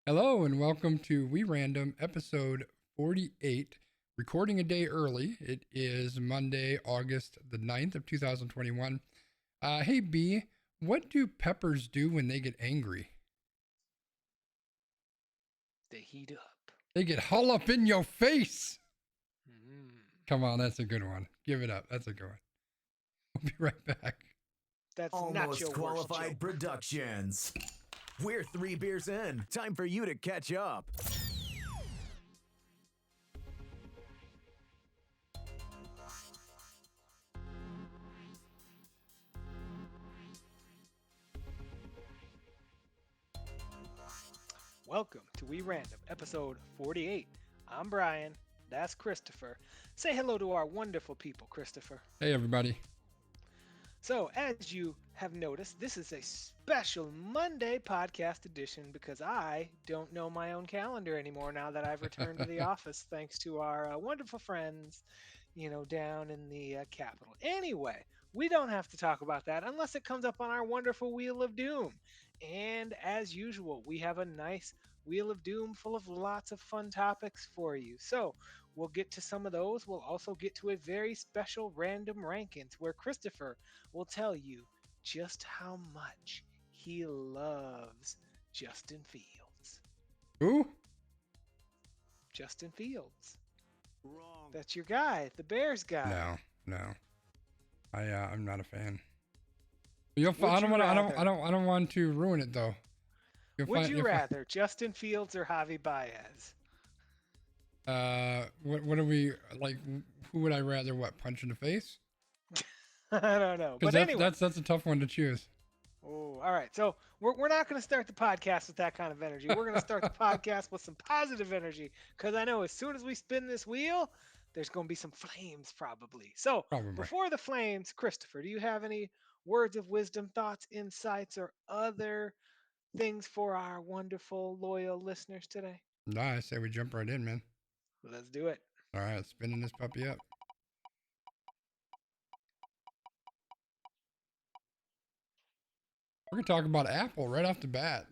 Hello and welcome to We Random episode 48, recording a day early. It is Monday, August the 9th of 2021. Hey B, what do peppers do when they get angry? They heat up. They get all up in your face. Mm. Come on, that's a good one. Give it up. That's a good one. We'll be right back. That's Almost not your Qualified Productions. We're 3 beers in. Time for you to catch up. Welcome to We Random, episode 48. I'm Brian. That's Christopher. Say hello to our wonderful people, Christopher. Hey, everybody. So, as you have noticed, this is a special Monday podcast edition because I don't know my own calendar anymore now that I've returned to the office thanks to our wonderful friends, down in the Capitol. Anyway, we don't have to talk about that unless it comes up on our wonderful Wheel of Doom. And as usual, we have a nice Wheel of Doom full of lots of fun topics for you. So, we'll get to some of those. We'll also get to a very special random rankings where Christopher will tell you just how much he loves Justin Fields. Who? Justin Fields. Wrong. That's your guy, the Bears guy. No. I'm not a fan. I don't want to ruin it though. Would you rather Justin Fields or Javi Baez? What are we like? Who would I rather? What, punch in the face? I don't know. Because that's a tough one to choose. Oh, all right. So we're not going to start the podcast with that kind of energy. We're going to start the podcast with some positive energy because I know as soon as we spin this wheel, there's going to be some flames probably. So before the flames, Christopher, do you have any words of wisdom, thoughts, insights, or other things for our wonderful, loyal listeners today? No, I say we jump right in, man. Let's do it. All right, spinning this puppy up. We're going to talk about Apple right off the bat.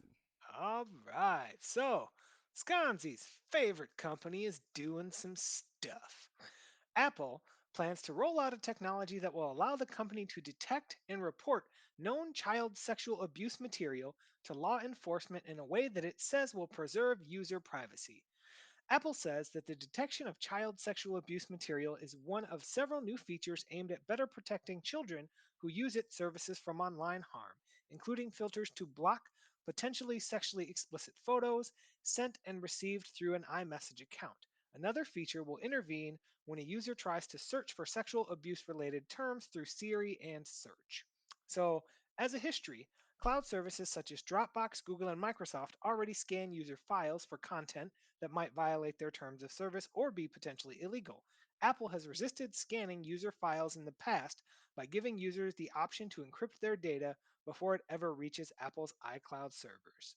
All right. So, Sconzi's favorite company is doing some stuff. Apple plans to roll out a technology that will allow the company to detect and report known child sexual abuse material to law enforcement in a way that it says will preserve user privacy. Apple says that the detection of child sexual abuse material is one of several new features aimed at better protecting children who use its services from online harm, including filters to block potentially sexually explicit photos sent and received through an iMessage account. Another feature will intervene when a user tries to search for sexual abuse related terms through Siri and search. So, as a history, cloud services such as Dropbox, Google, and Microsoft already scan user files for content that might violate their terms of service or be potentially illegal. Apple has resisted scanning user files in the past by giving users the option to encrypt their data before it ever reaches Apple's iCloud servers.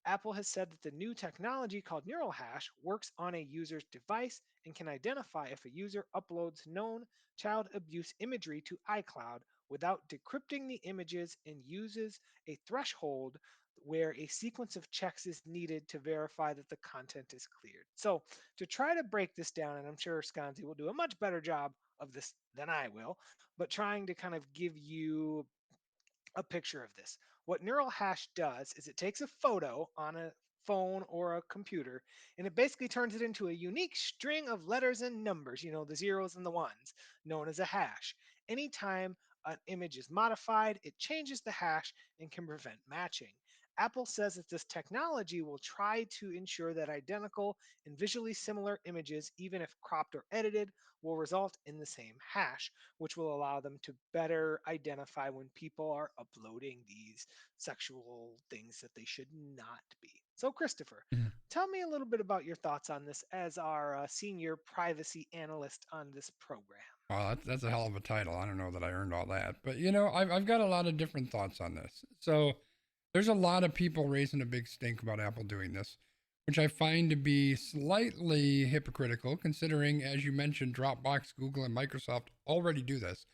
Apple has said that the new technology called Neural Hash works on a user's device and can identify if a user uploads known child abuse imagery to iCloud without decrypting the images and uses a threshold where a sequence of checks is needed to verify that the content is cleared. So, to try to break this down, and I'm sure Sconzi will do a much better job of this than I will, but trying to kind of give you a picture of this. What Neural Hash does is it takes a photo on a phone or a computer and it basically turns it into a unique string of letters and numbers, the zeros and the ones, known as a hash. Anytime an image is modified, it changes the hash and can prevent matching. Apple says that this technology will try to ensure that identical and visually similar images, even if cropped or edited, will result in the same hash, which will allow them to better identify when people are uploading these sexual things that they should not be. So, Christopher, tell me a little bit about your thoughts on this as our senior privacy analyst on this program. Wow, that's a hell of a title. I don't know that I earned all that. But, I've got a lot of different thoughts on this. So, there's a lot of people raising a big stink about Apple doing this, which I find to be slightly hypocritical considering, as you mentioned, Dropbox, Google, and Microsoft already do this.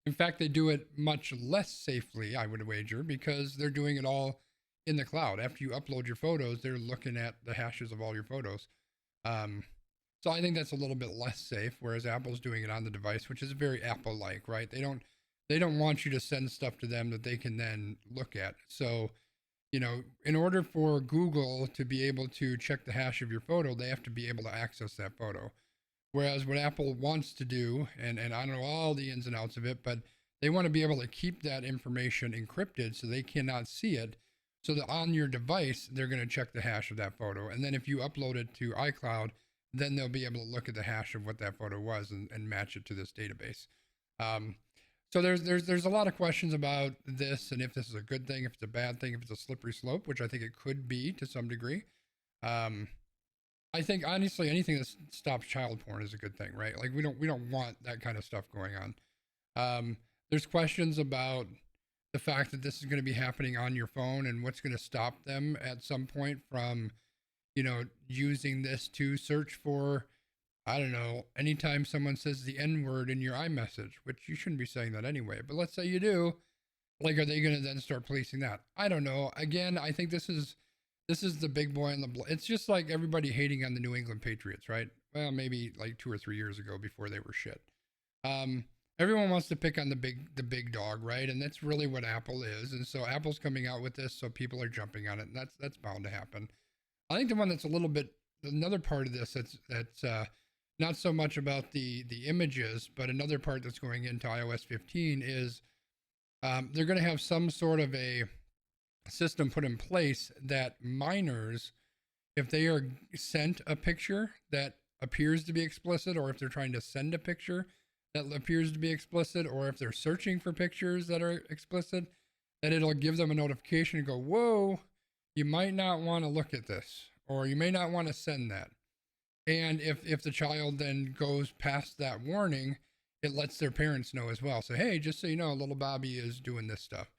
In fact, they do it much less safely, I would wager, because they're doing it all in the cloud. After you upload your photos, they're looking at the hashes of all your photos. Um, so I think that's a little bit less safe, whereas Apple's doing it on the device, which is very Apple-like, right? They don't want you to send stuff to them that they can then look at. So, in order for Google to be able to check the hash of your photo, they have to be able to access that photo. Whereas what Apple wants to do, and I don't know all the ins and outs of it, but they want to be able to keep that information encrypted so they cannot see it. So that on your device, they're going to check the hash of that photo. And then if you upload it to iCloud, then they'll be able to look at the hash of what that photo was and match it to this database. Um, so there's a lot of questions about this and if this is a good thing, if it's a bad thing, if it's a slippery slope, which I think it could be to some degree. I think honestly anything that stops child porn is a good thing, right? Like we don't want that kind of stuff going on. There's questions about the fact that this is going to be happening on your phone and what's going to stop them at some point from, using this to search for, I don't know, anytime someone says the N word in your iMessage, which you shouldn't be saying that anyway. But let's say you do, like, are they going to then start policing that? I don't know. Again, I think this is the big boy in the it's just like everybody hating on the New England Patriots, right? Well, maybe like 2 or 3 years ago before they were shit. Everyone wants to pick on the big dog, right? And that's really what Apple is. And so Apple's coming out with this, so people are jumping on it, and that's bound to happen. I think the one that's a little bit another part of this that's not so much about the images, but another part that's going into iOS 15 is they're going to have some sort of a system put in place that minors, if they are sent a picture that appears to be explicit, or if they're trying to send a picture that appears to be explicit, or if they're searching for pictures that are explicit, that it'll give them a notification and go, whoa, you might not want to look at this, or you may not want to send that. And if the child then goes past that warning, it lets their parents know as well. So, hey, just so you know, little Bobby is doing this stuff.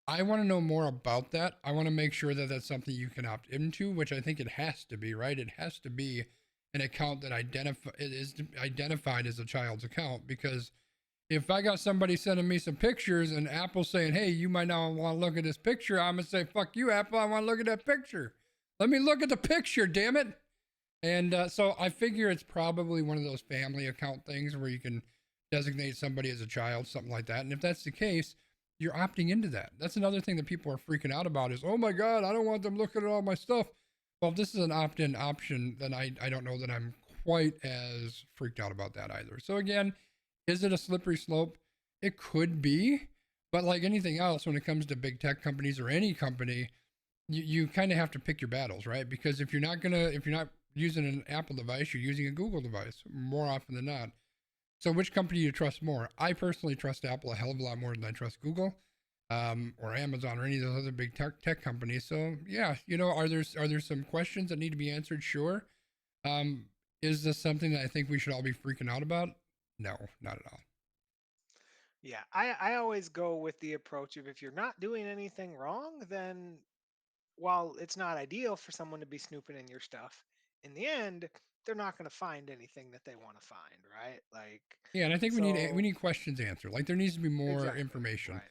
I want to know more about that. I want to make sure that that's something you can opt into, which I think it has to be, right? It has to be an account that is identified as a child's account, because if I got somebody sending me some pictures and Apple saying, hey, you might not want to look at this picture, I'm going to say, fuck you, Apple, I want to look at that picture. Let me look at the picture, damn it. And so I figure it's probably one of those family account things where you can designate somebody as a child, something like that. And if that's the case, you're opting into that. That's another thing that people are freaking out about is, oh my God, I don't want them looking at all my stuff. Well, if this is an opt-in option, then I don't know that I'm quite as freaked out about that either. So again, is it a slippery slope? It could be, but like anything else, when it comes to big tech companies or any company, you kind of have to pick your battles, right? Because if you're not using an Apple device, you're using a Google device more often than not. So which company do you trust more? I personally trust Apple a hell of a lot more than I trust Google, or Amazon or any of those other big tech companies. So yeah, are there some questions that need to be answered? Sure. Is this something that I think we should all be freaking out about? No, not at all. Yeah, I always go with the approach of if you're not doing anything wrong, then while it's not ideal for someone to be snooping in your stuff, in the end, they're not going to find anything that they want to find, right? Like, Yeah, and I think we so need questions answered. Like there needs to be more exactly, information. right.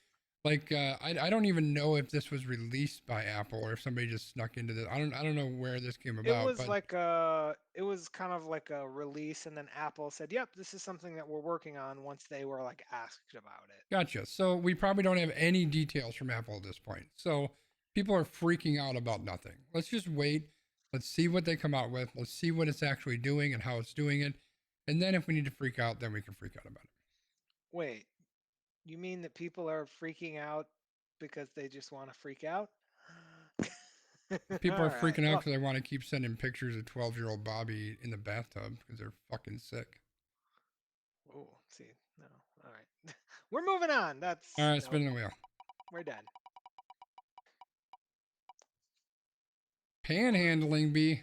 Like I don't even know if this was released by Apple or if somebody just snuck into this. I don't know where this came about, but It was kind of like a release, and then Apple said, "Yep, this is something that we're working on." Once they were like asked about it. gotcha. So we probably don't have any details from Apple at this point. So people are freaking out about nothing. Let's just wait. Let's see what they come out with. Let's see what it's actually doing and how it's doing it. And then if we need to freak out, then we can freak out about Wait, you mean that people are freaking out because they just want to freak out? it. People All are right. freaking out Well, because they want to keep sending pictures of 12-year-old Bobby in the bathtub because they're fucking sick. oh, see, no. All right. We're moving on. All That's right, no, spin the wheel. we're done. Panhandling, B.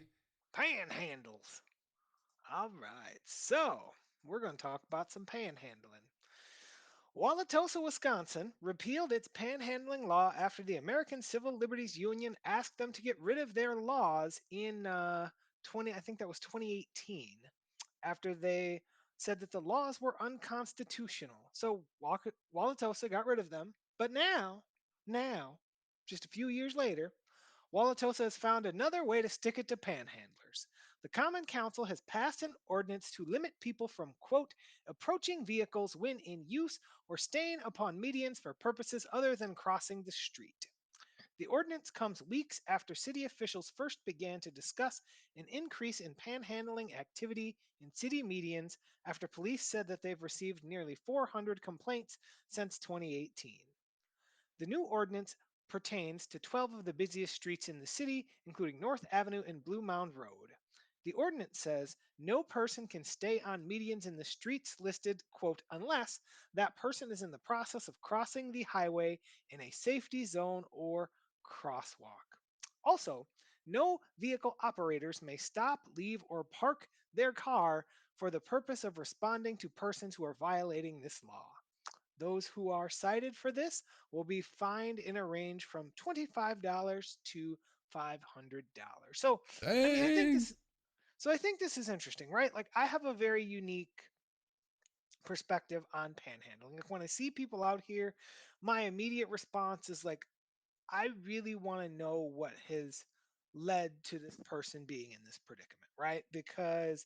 Panhandles. All right. So, we're going to talk about some panhandling. Wauwatosa, Wisconsin repealed its panhandling law after the American Civil Liberties Union asked them to get rid of their laws in I think that was 2018, after they said that the laws were unconstitutional. So Wauwatosa got rid of them. But now, just a few years later, Wauwatosa has found another way to stick it to panhandlers. The Common Council has passed an ordinance to limit people from, quote, approaching vehicles when in use or staying upon medians for purposes other than crossing the street. The ordinance comes weeks after city officials first began to discuss an increase in panhandling activity in city medians after police said that they've received nearly 400 complaints since 2018. The new ordinance pertains to 12 of the busiest streets in the city, including North Avenue and Blue Mound Road. The ordinance says no person can stay on medians in the streets listed, quote, unless that person is in the process of crossing the highway in a safety zone or crosswalk. Also, no vehicle operators may stop, leave, or park their car for the purpose of responding to persons who are violating this law. Those who are cited for this will be fined in a range from $25 to $500. So, I mean, Dang. I think this is interesting, right? Like, I have a very unique perspective on panhandling. Like, when I see people out here, my immediate response is like, I really want to know what has led to this person being in this predicament, right? Because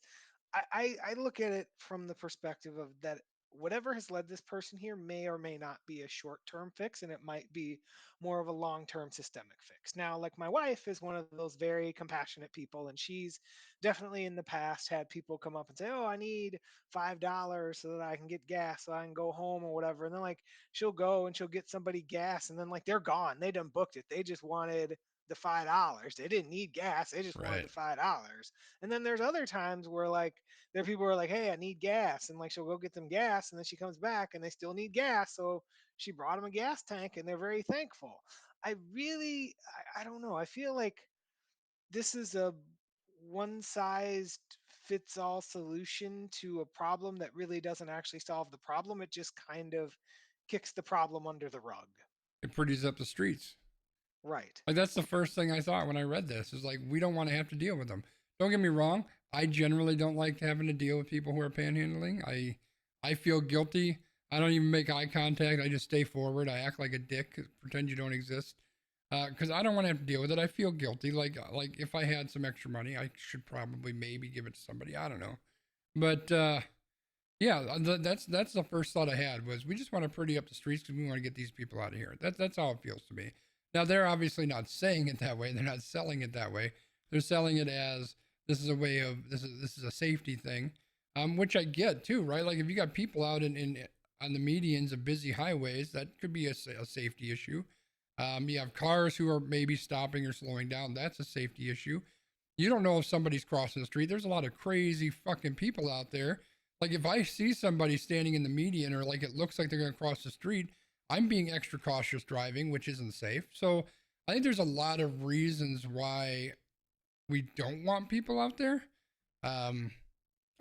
I look at it from the perspective of that whatever has led this person here may or may not be a short term fix, and it might be more of a long term systemic fix. Now, like my wife is one of those very compassionate people, and she's definitely in the past had people come up and say, oh, I need $5 so that I can get gas so I can go home or whatever. And then like she'll go and she'll get somebody gas, and then like they're gone. They done booked it. They just wanted the $5. They didn't need gas. They just wanted Right. the $5. And then there's other times where like there are people who are like, hey, I need gas. And like she'll go get them gas, and then she comes back and they still need gas. So she brought them a gas tank and they're very thankful. I don't know. I feel like this is a one size fits all solution to a problem that really doesn't actually solve the problem. It just kind of kicks the problem under the rug. It pretties up the streets. Right. Like that's the first thing I thought when I read this. Is like we don't want to have to deal with them. Don't get me wrong. I generally don't like having to deal with people who are panhandling. I feel guilty. I don't even make eye contact. I just stay forward. I act like a dick, pretend you don't exist, because I don't want to have to deal with it. I feel guilty. Like if I had some extra money, I should probably maybe give it to somebody. I don't know, but yeah, that's the first thought I had was we just want to pretty up the streets because we want to get these people out of here. That's how it feels to me. Now they're obviously not saying it that way. They're not selling it that way. They're selling it as this is a way of this is a safety thing, which I get too, right? Like if you got people out in on the medians of busy highways, that could be a safety issue. You have cars who are maybe stopping or slowing down. That's a safety issue. You don't know if somebody's crossing the street. There's a lot of crazy fucking people out there. Like if I see somebody standing in the median or like it looks like they're going to cross the street, I'm being extra cautious driving, which isn't safe. So I think there's a lot of reasons why we don't want people out there. Um,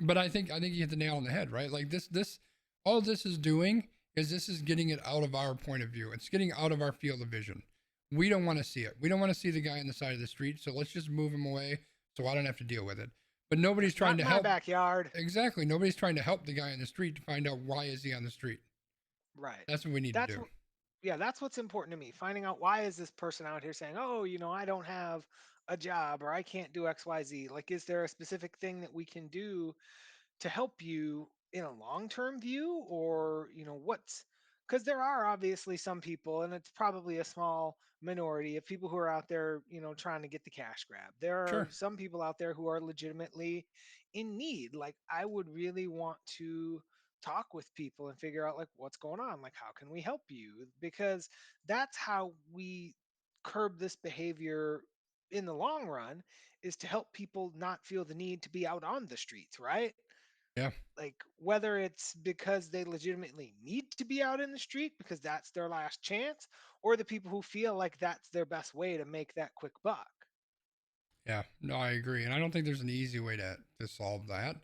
but I think you hit the nail on the head, right? Like this all this is doing is this is getting it out of our point of view. It's getting out of our field of vision. We don't want to see it. We don't want to see the guy on the side of the street. So let's just move him away so I don't have to deal with it. But nobody's trying Not to my help. backyard. Exactly. Nobody's trying to help the guy in the street to find out why is he on the street. Right. That's what we need to That's do. yeah, that's what's important to me. Finding out why is this person out here saying, "Oh, I don't have a job or I can't do XYZ." Like, is there a specific thing that we can do to help you in a long-term view, or what's because there are obviously some people, and it's probably a small minority of people who are out there trying to get the cash grab. There are Sure. some people out there who are legitimately in need. Like, I would really want to talk with people and figure out like what's going on, like how can we help you, because that's how we curb this behavior in the long run, is to help people not feel the need to be out on the streets, right? Yeah. Like whether it's because they legitimately need to be out in the street because that's their last chance, or the people who feel like that's their best way to make that quick buck. Yeah. No, I agree. And I don't think there's an easy way to solve that,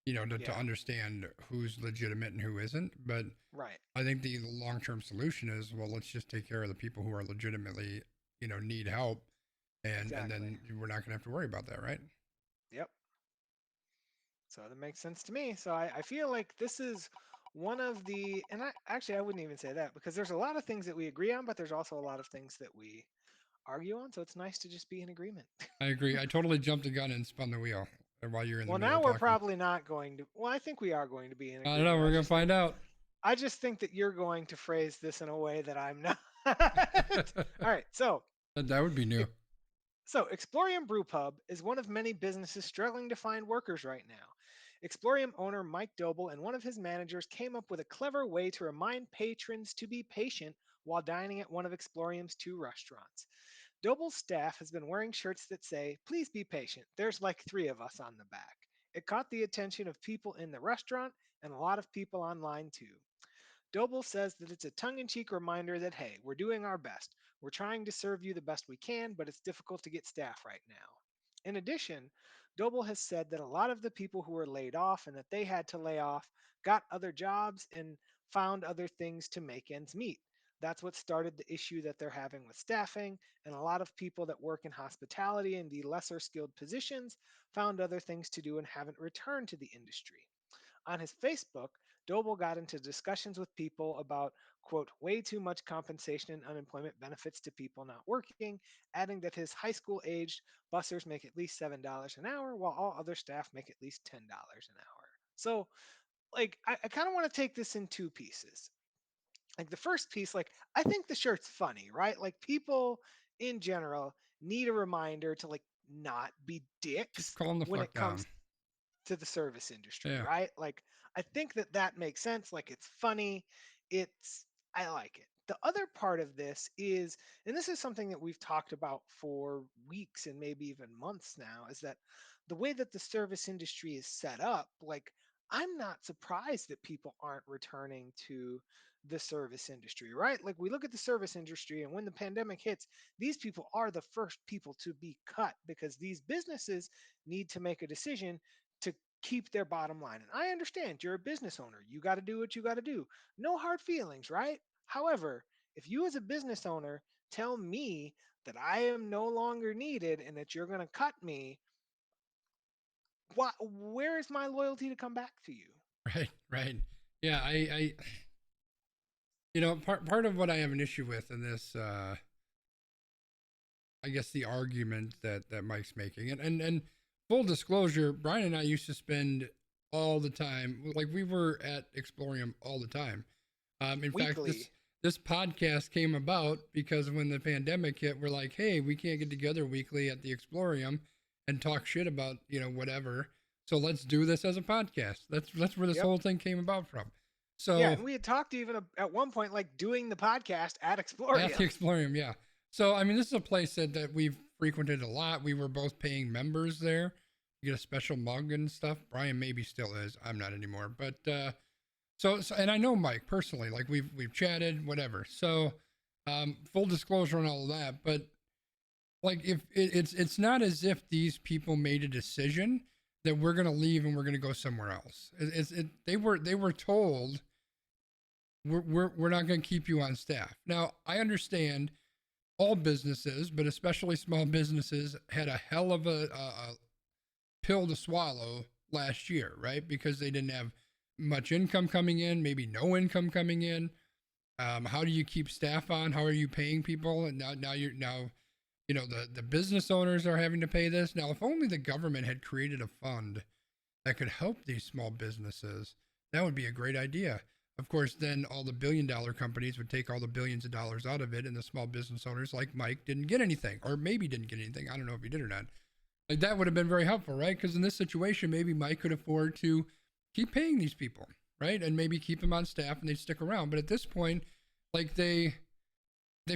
to Yeah, understand who's legitimate and who isn't. But right. I think the long term solution is, well, let's just take care of the people who are legitimately, need help. And Exactly. then we're not going to have to worry about that, right? Yep. So that makes sense to me. So I feel like this is one of the, and I wouldn't even say that because there's a lot of things that we agree on, but there's also a lot of things that we argue on. So it's nice to just be in agreement. I agree. I totally jumped the gun and spun the wheel while you're in the Well, middle now of we're talking. probably not going to. Well, I think we are going to be in I don't know. agreement. We're gonna find out. I just think that you're going to phrase this in a way that I'm not. All right. That would be new. Explorium Brewpub is one of many businesses struggling to find workers right now. Explorium owner Mike Doble and one of his managers came up with a clever way to remind patrons to be patient while dining at one of Explorium's two restaurants. Doble's staff has been wearing shirts that say, "Please be patient. There's like three of us" on the back. It caught the attention of people in the restaurant and a lot of people online too. Doble says that it's a tongue in cheek reminder that, hey, we're doing our best. We're trying to serve you the best we can, but it's difficult to get staff right now. In addition, Doble has said that a lot of the people who were laid off and that they had to lay off got other jobs and found other things to make ends meet. That's what started the issue that they're having with staffing, and a lot of people that work in hospitality and the lesser skilled positions found other things to do and haven't returned to the industry. On his Facebook, Doble got into discussions with people about, quote, way too much compensation and unemployment benefits to people not working, adding that his high school aged bussers make at least $7 an hour, while all other staff make at least $10 an hour. So, like, I kind of want to take this in two pieces. Like, the first piece, like, I think the shirt's funny, right? Like, people in general need a reminder to, like, not be Just dicks calm the when fuck it down. comes to the service industry, Yeah. right? Like, I think that that makes sense. Like, it's funny. I like it. The other part of this is, and this is something that we've talked about for weeks and maybe even months now, is that the way that the service industry is set up, like, I'm not surprised that people aren't returning to the service industry, right? Like, we look at the service industry, and when the pandemic hits, these people are the first people to be cut because these businesses need to make a decision to keep their bottom line. And I understand you're a business owner. You got to do what you got to do. No hard feelings, right? However, if you as a business owner tell me that I am no longer needed and that you're going to cut me, where is my loyalty to come back to you? Right. Right. Yeah. Part of what I have an issue with in this, I guess the argument that Mike's making, and full disclosure, Brian and I used to spend all the time, like we were at Explorium all the time. In fact, Weekly. this podcast came about because when the pandemic hit, we're like, hey, we can't get together weekly at the Explorium and talk shit about whatever. So let's do this as a podcast. That's where this Yep. whole thing came about from. So Yeah, and we had talked even at one point like doing the podcast at at the Explorium. Explorium, yeah. So I mean, this is a place that we've frequented a lot. We were both paying members there. You get a special mug and stuff. Brian maybe still is. I'm not anymore. But so and I know Mike personally. Like we've chatted, whatever. So full disclosure on all of that. But like if it's not as if these people made a decision that we're gonna leave and we're gonna go somewhere else. They were told we're not going to keep you on staff. Now, I understand all businesses, but especially small businesses, had a hell of a pill to swallow last year, right? Because they didn't have much income coming in, maybe no income coming in. How do you keep staff on? How are you paying people? And the business owners are having to pay this. Now, if only the government had created a fund that could help these small businesses, that would be a great idea. Of course, then all the billion-dollar companies would take all the billions of dollars out of it, and the small business owners like Mike didn't get anything, or maybe didn't get anything. I don't know if he did or not. Like that would have been very helpful, right? Because in this situation, maybe Mike could afford to keep paying these people, right? And maybe keep them on staff and they'd stick around. But at this point, like they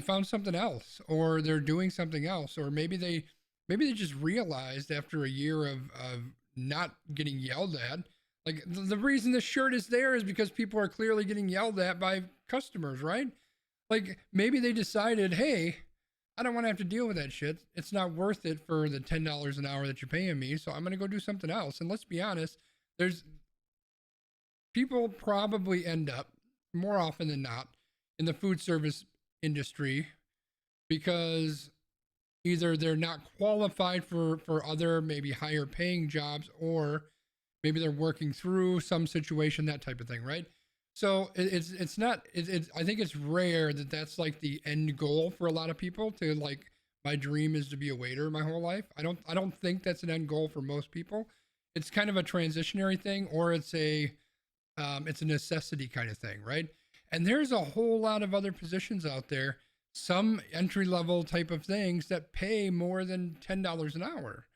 found something else, or they're doing something else, or maybe they just realized after a year of not getting yelled at. Like the reason this shirt is there is because people are clearly getting yelled at by customers, right? Like maybe they decided, hey, I don't want to have to deal with that shit. It's not worth it for the $10 an hour that you're paying me, so I'm going to go do something else. And let's be honest, there's people probably end up more often than not in the food service industry because either they're not qualified for other maybe higher paying jobs, or maybe they're working through some situation, that type of thing, right? So it's not it's I think it's rare that that's like the end goal for a lot of people to like my dream is to be a waiter my whole life. I don't think that's an end goal for most people. It's kind of a transitionary thing, or it's a necessity kind of thing, right? And there's a whole lot of other positions out there, some entry level type of things that pay more than $10 an hour.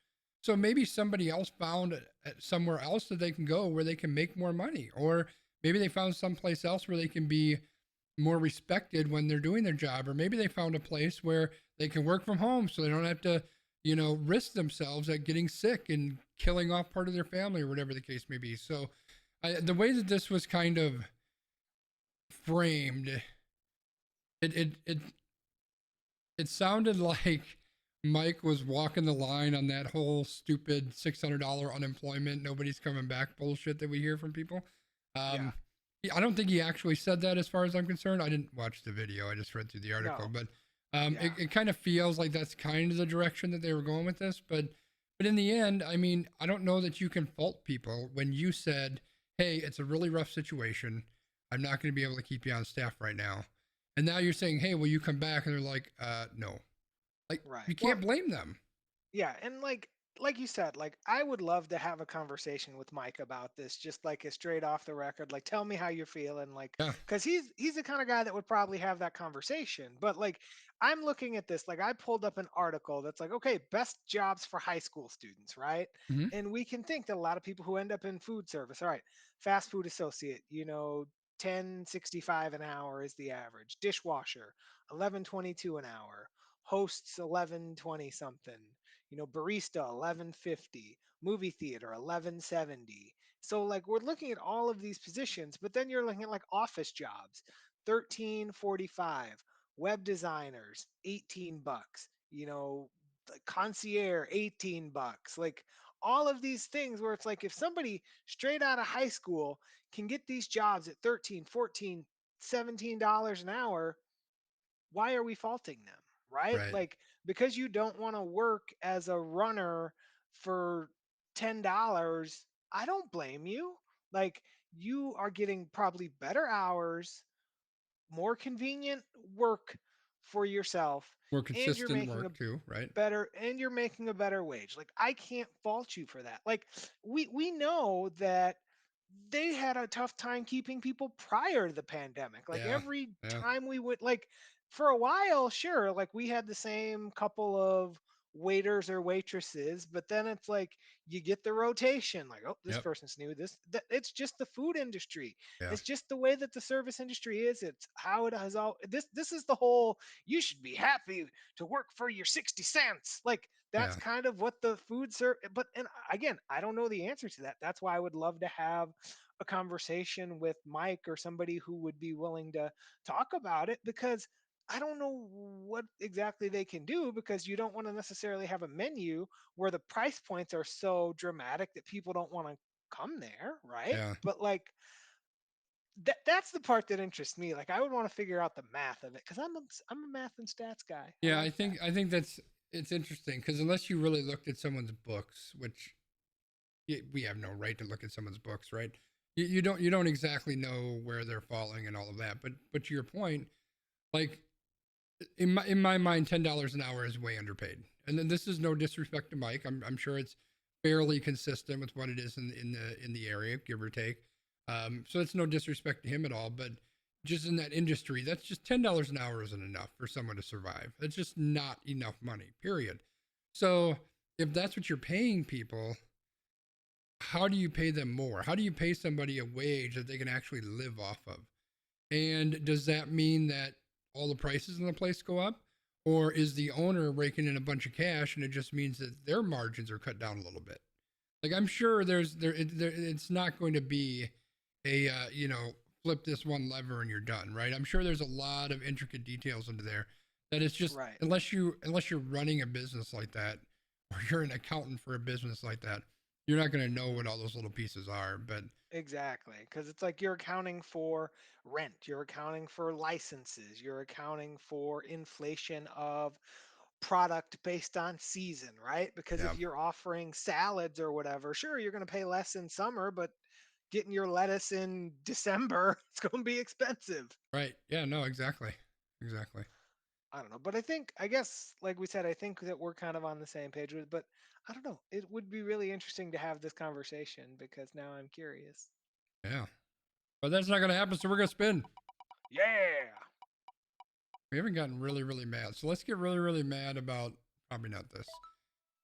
So maybe somebody else found somewhere else that they can go where they can make more money, or maybe they found someplace else where they can be more respected when they're doing their job, or maybe they found a place where they can work from home so they don't have to, risk themselves at getting sick and killing off part of their family or whatever the case may be. So the way that this was kind of framed, it sounded like Mike was walking the line on that whole stupid $600 unemployment, nobody's coming back bullshit that we hear from people. Yeah. I don't think he actually said that, as far as I'm concerned. I didn't watch the video; I just read through the article. No. But Yeah. it kind of feels like that's kind of the direction that they were going with this. But in the end, I mean, I don't know that you can fault people when you said, "Hey, it's a really rough situation. I'm not going to be able to keep you on staff right now." And now you're saying, "Hey, will you come back?" And they're like, no." Like, Right. you Well, can't blame them. yeah, and like you said, like I would love to have a conversation with Mike about this, just like a straight off the record. Like, tell me how you're feeling, like, Yeah. because he's the kind of guy that would probably have that conversation. But like, I'm looking at this, like I pulled up an article that's like, okay, best jobs for high school students, right? Hmm. And we can think that a lot of people who end up in food service, all right, fast food associate, 10.65 an hour is the average. Dishwasher, 11.22 an hour. Hosts 11.20 something, barista 11.50, movie theater 11.70. So like we're looking at all of these positions, but then you're looking at like office jobs, 13.45, web designers 18 bucks, like concierge 18 bucks, like all of these things where it's like if somebody straight out of high school can get these jobs at 13, 14, $17 an hour, why are we faulting them, right? Right. Like because you don't want to work as a runner for $10, I don't blame you. Like you are getting probably better hours, more convenient work for yourself, More and you're consistent making a work too, right? better wage. Like I can't fault you for that. Like we know that they had a tough time keeping people prior to the pandemic. Like Yeah. every Yeah. time we would, like for a while, sure, like we had the same couple of waiters or waitresses, but then it's like you get the rotation, like, oh, this Yep. person's new, it's just the food industry. Yeah. It's just the way that the service industry is. It's how it has all this is the whole you should be happy to work for your 60 cents. Like that's Yeah. kind of what the food serve, but and again, I don't know the answer to that. That's why I would love to have a conversation with Mike or somebody who would be willing to talk about it, because I don't know what exactly they can do, because you don't want to necessarily have a menu where the price points are so dramatic that people don't want to come there, right? Yeah. But like that's the part that interests me. Like I would want to figure out the math of it, because I'm a math and stats guy. I Yeah. I like that. think I think that's it's interesting because unless you really looked at someone's books, which we have no right to look at someone's books, right? You don't exactly know where they're falling and all of that. But to your point, like in my mind, $10 an hour is way underpaid. And then this is no disrespect to Mike. I'm sure it's fairly consistent with what it is in the area, give or take. So it's no disrespect to him at all. But just in that industry, that's just $10 an hour isn't enough for someone to survive. It's just not enough money. Period. So if that's what you're paying people, how do you pay them more? How do you pay somebody a wage that they can actually live off of? And does that mean that all the prices in the place go up? Or is the owner raking in a bunch of cash and it just means that their margins are cut down a little bit? Like I'm sure it's not going to be a flip this one lever and you're done, right? I'm sure there's a lot of intricate details into there that it's just Right. unless you're running a business like that or you're an accountant for a business like that, you're not going to know Mhm. what all those little pieces are. But Exactly. Because it's like you're accounting for rent, you're accounting for licenses, you're accounting for inflation of product based on season, right? Because Yeah. if you're offering salads or whatever, sure, you're going to pay less in summer, but getting your lettuce in December, it's going to be expensive. Right. Yeah. No. Exactly. Exactly. I don't know, but I guess, like we said, I think that we're kind of on the same page with, but I don't know. It would be really interesting to have this conversation because now I'm curious. Yeah. But that's not gonna happen. So we're gonna spin. Yeah. We haven't gotten really, really mad. So let's get really, really mad about probably not this.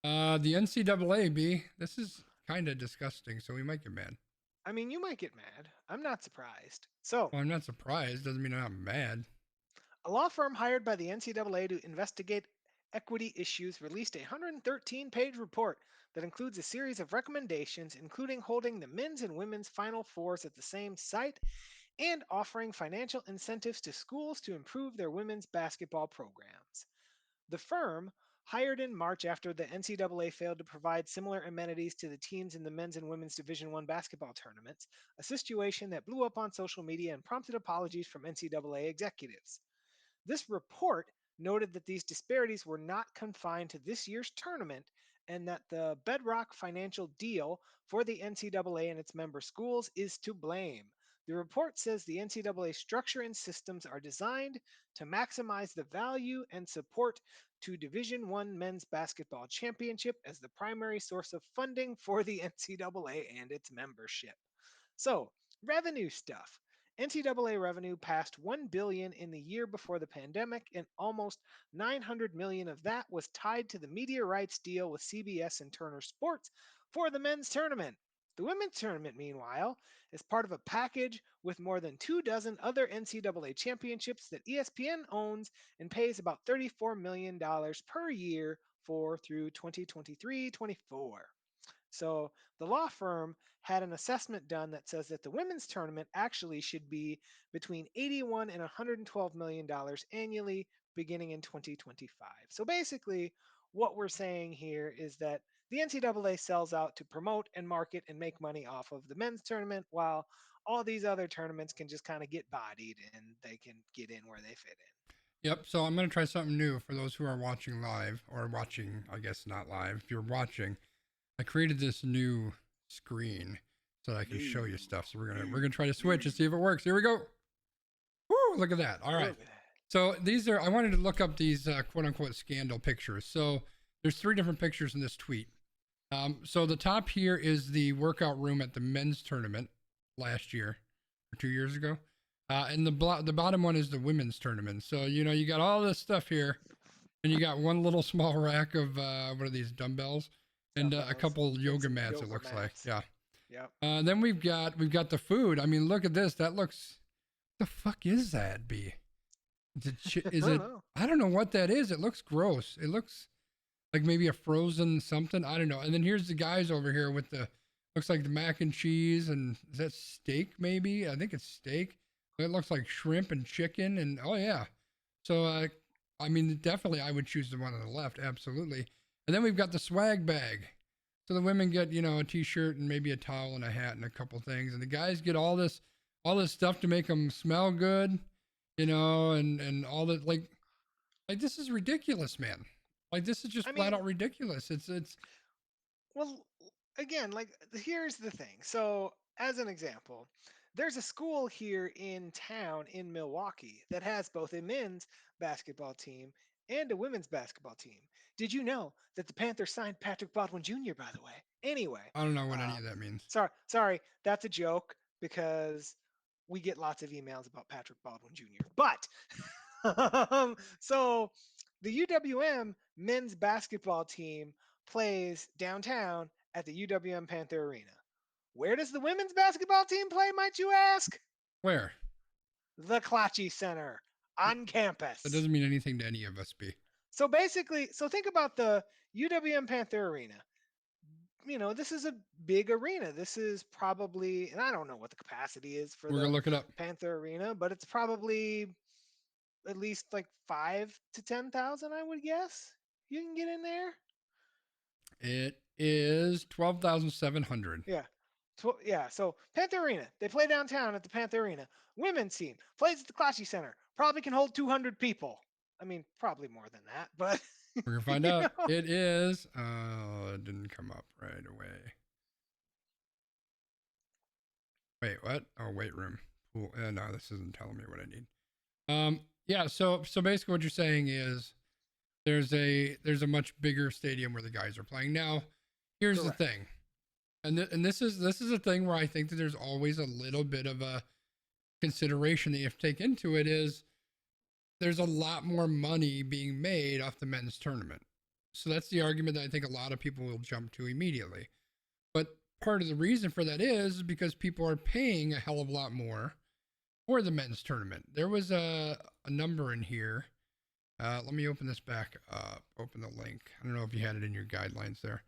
The NCAA, B. This is kind of disgusting. So we might get mad. I mean, you might get mad. I'm not surprised. So, Well, I'm not surprised. Doesn't mean I'm not mad. a law firm hired by the NCAA to investigate equity issues released a 113-page report that includes a series of recommendations, including holding the men's and women's Final Fours at the same site and offering financial incentives to schools to improve their women's basketball programs. The firm, hired in March after the NCAA failed to provide similar amenities to the teams in the men's and women's Division I basketball tournaments, a situation that blew up on social media and prompted apologies from NCAA executives. This report noted that these disparities were not confined to this year's tournament and that the bedrock financial deal for the NCAA and its member schools is to blame. The report says the NCAA structure and systems are designed to maximize the value and support to Division I men's basketball championship as the primary source of funding for the NCAA and its membership. So, revenue stuff. NCAA revenue passed 1 billion in the year before the pandemic, and almost 900 million of that was tied to the media rights deal with CBS and Turner Sports for the men's tournament. The women's tournament, meanwhile, is part of a package with more than 24 other NCAA championships that ESPN owns and pays about $34 million per year for through 2023-24. So the law firm had an assessment done that says that the women's tournament actually should be between 81 and 112 million dollars annually beginning in 2025. So basically what we're saying here is that the NCAA sells out to promote and market and make money off of the men's tournament while all these other tournaments can just kind of get bodied and they can get in where they fit in. Yep. So I'm gonna try something new for those who are watching live or watching. I guess not live. If you're watching, I created this new screen so that I can show you stuff. So we're gonna try to switch and see if it works. Here we go. Woo! Look at that. All right. So these are. I wanted to look up these quote unquote scandal pictures. So there's 3 different pictures in this tweet. So the top here is the workout room at the men's tournament last year or 2 years ago. And the bottom one is the women's tournament. So you got all this stuff here, and you got one little small rack of what are these dumbbells, and a couple yoga mats. It looks like, yeah. Yep. Then we've got the food. I mean, look at this. That looks. The fuck is that, B? Is it? I don't know what that is. It looks gross. It looks like maybe a frozen something. I don't know. And then here's the guys over here with the looks like the mac and cheese, and is that steak? Maybe I think it's steak. It looks like shrimp and chicken, and oh yeah. So I mean, definitely I would choose the one on the left, absolutely. And then we've got the swag bag. So the women get a t-shirt and maybe a towel and a hat and a couple things, and the guys get all this stuff to make them smell good, and all that. Like this is ridiculous, man. Like this is just flat out ridiculous. It's well, again, like here's the thing. So as an example, there's a school here in town in Milwaukee that has both a men's basketball team and a women's basketball team. Did you know that the Panthers signed Patrick Baldwin Jr., by the way? Anyway, I don't know what any of that means. Sorry, that's a joke because we get lots of emails about Patrick Baldwin Jr. But so the UWM men's basketball team plays downtown at the UWM Panther Arena. Where does the women's basketball team play, might you ask? Where? The Klatschi Center on campus. That doesn't mean anything to any of us, B. So basically, think about the UWM Panther Arena. This is a big arena. This is probably, and I don't know what the capacity is for We're gonna look it up. Panther Arena, but it's probably at least like 5 to 10,000, I would guess. You can get in there. It is 12,700. Yeah. Yeah, so Panther Arena. They play downtown at the Panther Arena. Women's team plays at the Klatschi Center. Probably can hold 200 people. I mean, probably more than that, but We're gonna find out. It is. It didn't come up right away. Wait, what? Oh, weight room. Cool. No, this isn't telling me what I need. Yeah. So basically, what you're saying is there's a much bigger stadium where the guys are playing. Now, here's Correct. the thing, and this is a thing where I think that there's always a little bit of a consideration that you have to take into it is there's a lot more money being made off the men's tournament. So that's the argument that I think a lot of people will jump to immediately. But part of the reason for that is because people are paying a hell of a lot more for the men's tournament. There was a number in here. Let me open this back up. Open the link. I don't know if you had it in your guidelines there.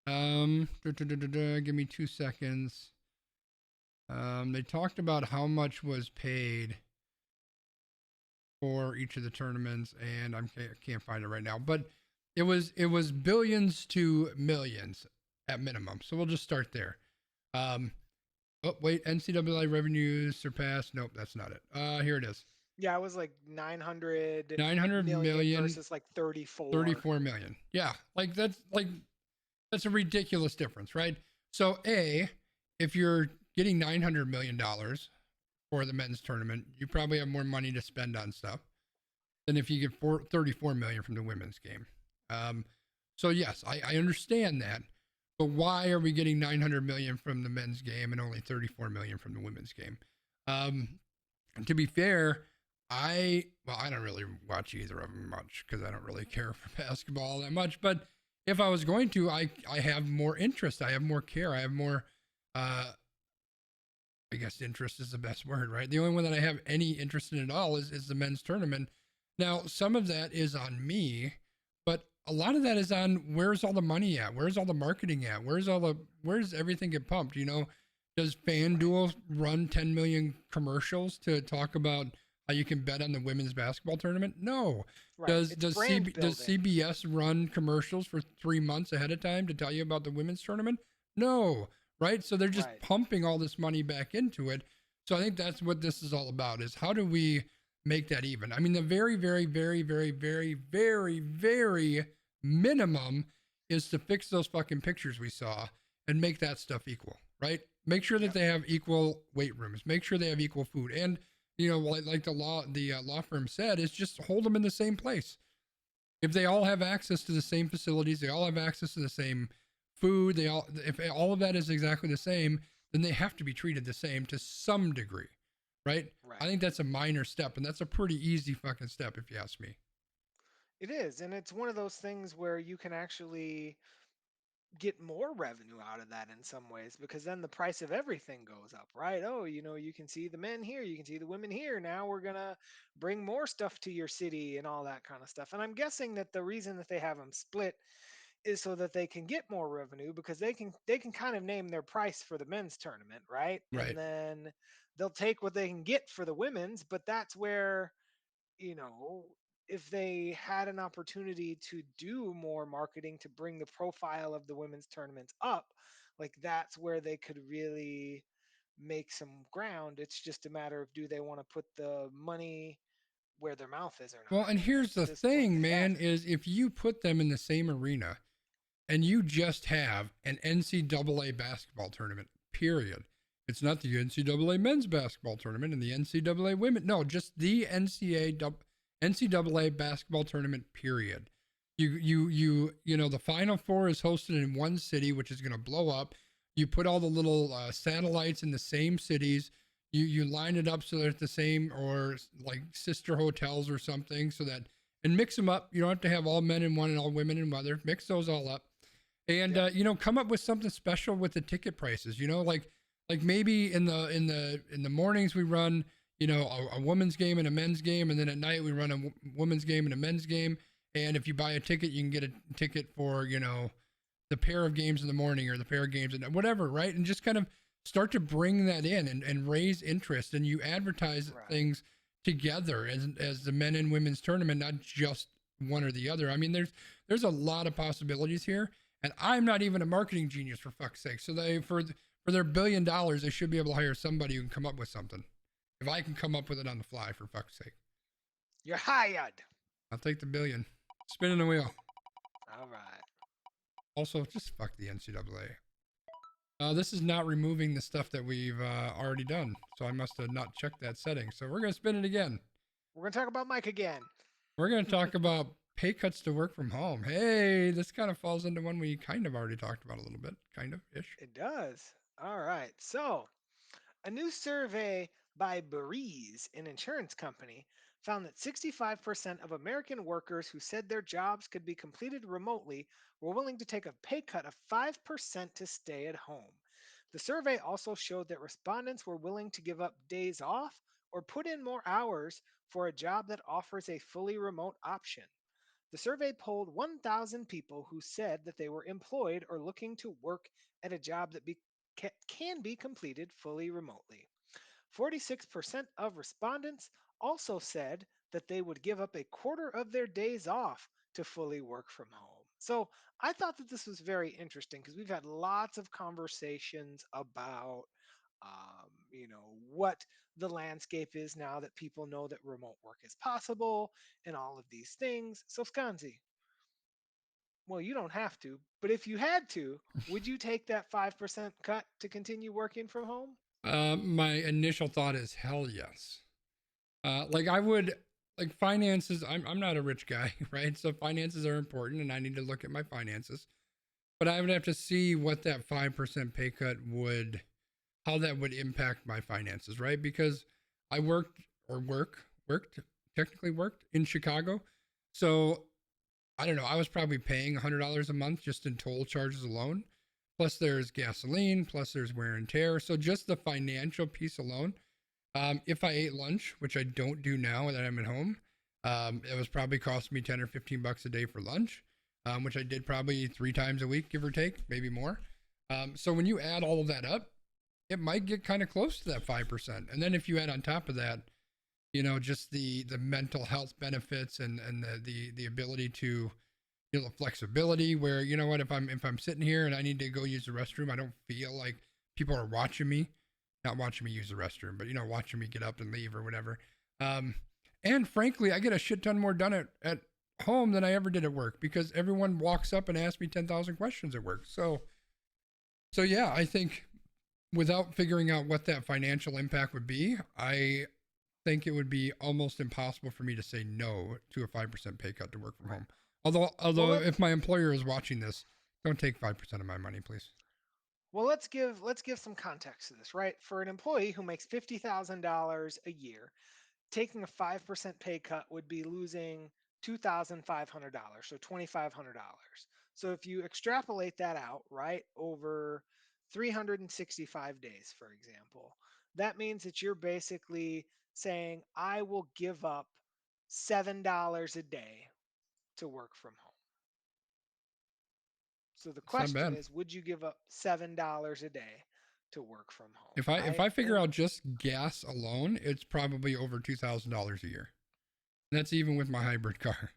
Give me 2 seconds. They talked about how much was paid for each of the tournaments, and I can't find it right now. But it was billions to millions at minimum. So we'll just start there. Oh wait, NCAA revenues surpassed. Nope, that's not it. Here it is. Yeah, it was like 900 million versus like 34 million. Yeah, that's a ridiculous difference, right? So if you're getting $900 million for the men's tournament, you probably have more money to spend on stuff than if you get 34 million from the women's game. So yes, I understand that, but why are we getting 900 million from the men's game and only 34 million from the women's game? And to be fair, I don't really watch either of them much because I don't really care for basketball that much. But if I was going to, I have more interest. I have more care. I have more. I guess interest is the best word, right? The only one that I have any interest in at all is the men's tournament. Now, some of that is on me, but a lot of that is on where's all the money at? Where's all the marketing at? Where's everything get pumped? Does FanDuel run 10 million commercials to talk about how you can bet on the women's basketball tournament? No. Right. Does CBS run commercials for 3 months ahead of time to tell you about the women's tournament? No. Right? So they're just pumping all this money back into it. So I think that's what this is all about, is how do we make that even? I mean, the very, very, very, very, very, very, very minimum is to fix those fucking pictures we saw and make that stuff equal, right? Make sure that they have equal weight rooms. Make sure they have equal food. And, like the law firm said, is just hold them in the same place. If they all have access to the same facilities, they all have access to the same food, if all of that is exactly the same, then they have to be treated the same to some degree, right? I think that's a minor step, and that's a pretty easy fucking step if you ask me. It is, and it's one of those things where you can actually get more revenue out of that in some ways, because then the price of everything goes up, right? Oh, you can see the men here, you can see the women here. Now we're gonna bring more stuff to your city and all that kind of stuff. And I'm guessing that the reason that they have them split is so that they can get more revenue, because they can kind of name their price for the men's tournament, right? And then they'll take what they can get for the women's. But that's where, if they had an opportunity to do more marketing to bring the profile of the women's tournaments up, like that's where they could really make some ground. It's just a matter of, do they want to put the money where their mouth is or not? Well, and here's the thing, man, is if you put them in the same arena and you just have an NCAA basketball tournament, period. It's not the NCAA men's basketball tournament and the NCAA women. No, just the NCAA basketball tournament, period. The Final Four is hosted in one city, which is going to blow up. You put all the little satellites in the same cities. You line it up so they're at the same, or like sister hotels or something, so that, and mix them up. You don't have to have all men in one and all women in other. Mix those all up, and come up with something special with the ticket prices. Like maybe in the mornings we run a women's game and a men's game, and then at night we run a women's game and a men's game. And if you buy a ticket, you can get a ticket for the pair of games in the morning or the pair of games and whatever, right? And just kind of start to bring that in and raise interest, and you advertise things together as the men and women's tournament, not just one or the other. I mean, there's a lot of possibilities here, and I'm not even a marketing genius, for fuck's sake. So for their $1 billion, they should be able to hire somebody who can come up with something. If I can come up with it on the fly, for fuck's sake. You're hired. I'll take the $1 billion. Spinning the wheel. All right. Also, just fuck the NCAA. This is not removing the stuff that we've already done, so I must have not checked that setting. So we're gonna spin it again. We're going to talk about Mike again. We're gonna talk about pay cuts to work from home. Hey, this kind of falls into one we kind of already talked about a little bit, kind of ish. It does. All right. So, a new survey by Breeze, an insurance company, found that 65% of American workers who said their jobs could be completed remotely were willing to take a pay cut of 5% to stay at home. The survey also showed that respondents were willing to give up days off or put in more hours for a job that offers a fully remote option. The survey polled 1,000 people who said that they were employed or looking to work at a job that can be completed fully remotely. 46% of respondents also said that they would give up a quarter of their days off to fully work from home. So I thought that this was very interesting because we've had lots of conversations about, what the landscape is now that people know that remote work is possible and all of these things. So Skanzi, well, you don't have to, but if you had to, would you take that 5% cut to continue working from home? My initial thought is hell yes. Like I would like finances. I'm not a rich guy, right? So finances are important, and I need to look at my finances. But I would have to see what that 5% pay cut would, how that would impact my finances, right? Because I worked technically worked in Chicago, so I don't know. I was probably paying $100 a month just in toll charges alone. Plus there's gasoline, plus there's wear and tear. So just the financial piece alone, if I ate lunch, which I don't do now that I'm at home, it was probably costing me 10 or 15 bucks a day for lunch, which I did probably 3 times a week, give or take, maybe more. So when you add all of that up, it might get kind of close to that 5%. And then if you add on top of that, just the mental health benefits and the ability to, the flexibility where, what, if I'm sitting here and I need to go use the restroom, I don't feel like people are watching me, not watching me use the restroom, but watching me get up and leave or whatever. Um, and frankly, I get a shit ton more done at home than I ever did at work because everyone walks up and asks me 10,000 questions at work. So yeah, I think without figuring out what that financial impact would be, I think it would be almost impossible for me to say no to a 5% pay cut to work from home. Although, Well, although if my employer is watching this, don't take 5% of my money, please. let's give some context to this, right? For an employee who makes $50,000 a year, taking a 5% pay cut would be losing $2,500, so $2,500. So if you extrapolate that out, right, over 365 days, for example, that means that you're basically saying, I will give up $7 a day to work from home. So the It's not question bad. is, would you give up $7 a day to work from home, If I right? figure out just gas alone, it's probably over $2,000 a year. And that's even with my hybrid car.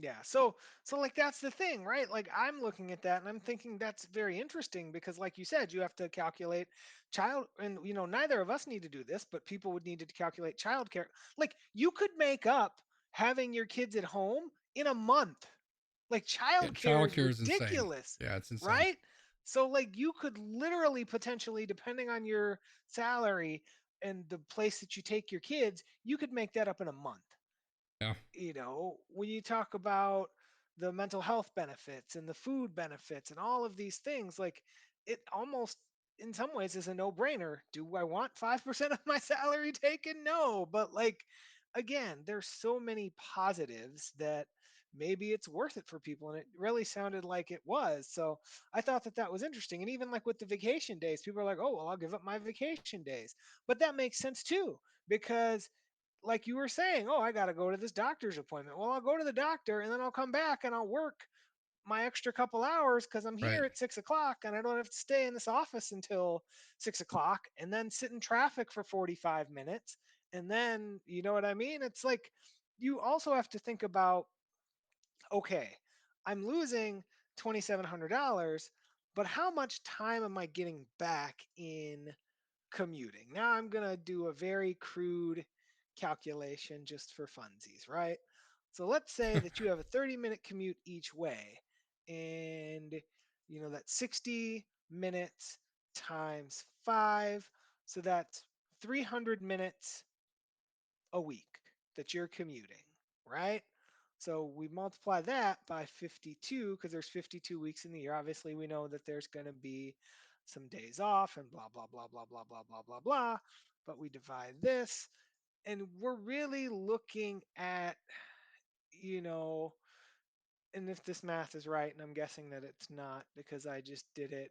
Yeah. So like that's the thing, right? Like I'm looking at that and I'm thinking that's very interesting because like you said, you have to calculate child and neither of us need to do this, but people would need to calculate childcare. Like you could make up having your kids at home in a month. Like Yeah, childcare is childcare is insane. ridiculous, Yeah, it's insane. right? So like you could literally potentially depending on your salary and the place that you take your kids, you could make that up in a month. Yeah. When you talk about the mental health benefits and the food benefits and all of these things, like it almost in some ways is a no-brainer. Do I want 5% of my salary taken? No, but like again, there's so many positives that maybe it's worth it for people and it really sounded like it was. So I thought that that was interesting. And even like with the vacation days, people are like, "Oh, well, I'll give up my vacation days." But that makes sense too because like you were saying, oh, I got to go to this doctor's appointment. Well, I'll go to the doctor and then I'll come back and I'll work my extra couple hours because I'm Right. here at 6 o'clock and I don't have to stay in this office until 6 o'clock and then sit in traffic for 45 minutes. And then, you know what I mean? It's like you also have to think about okay, I'm losing $2,700, but how much time am I getting back in commuting? Now I'm going to do a very crude calculation just for funsies, right? So let's say that you have a 30-minute commute each way, and that's 60 minutes times 5, so that's 300 minutes a week that you're commuting, right? So we multiply that by 52 because there's 52 weeks in the year. Obviously, we know that there's going to be some days off and blah, blah, blah, blah, blah, blah, blah, blah, blah. But we divide this, and we're really looking at, you know, and if this math is right, and I'm guessing that it's not because I just did it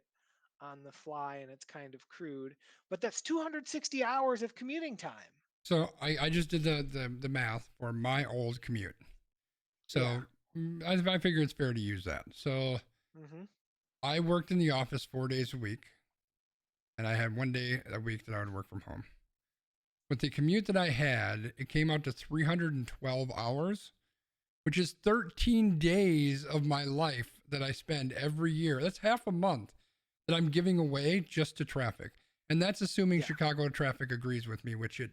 on the fly and it's kind of crude, but that's 260 hours of commuting time. So I just did the math for my old commute. Yeah. So I figure it's fair to use that. So Mm-hmm. I worked in the office 4 days a week, and I had one day a week that I would work from home. With the commute that I had, it came out to 312 hours, which is 13 days of my life that I spend every year. That's half a month that I'm giving away just to traffic. And that's assuming Yeah. Chicago traffic agrees with me, which it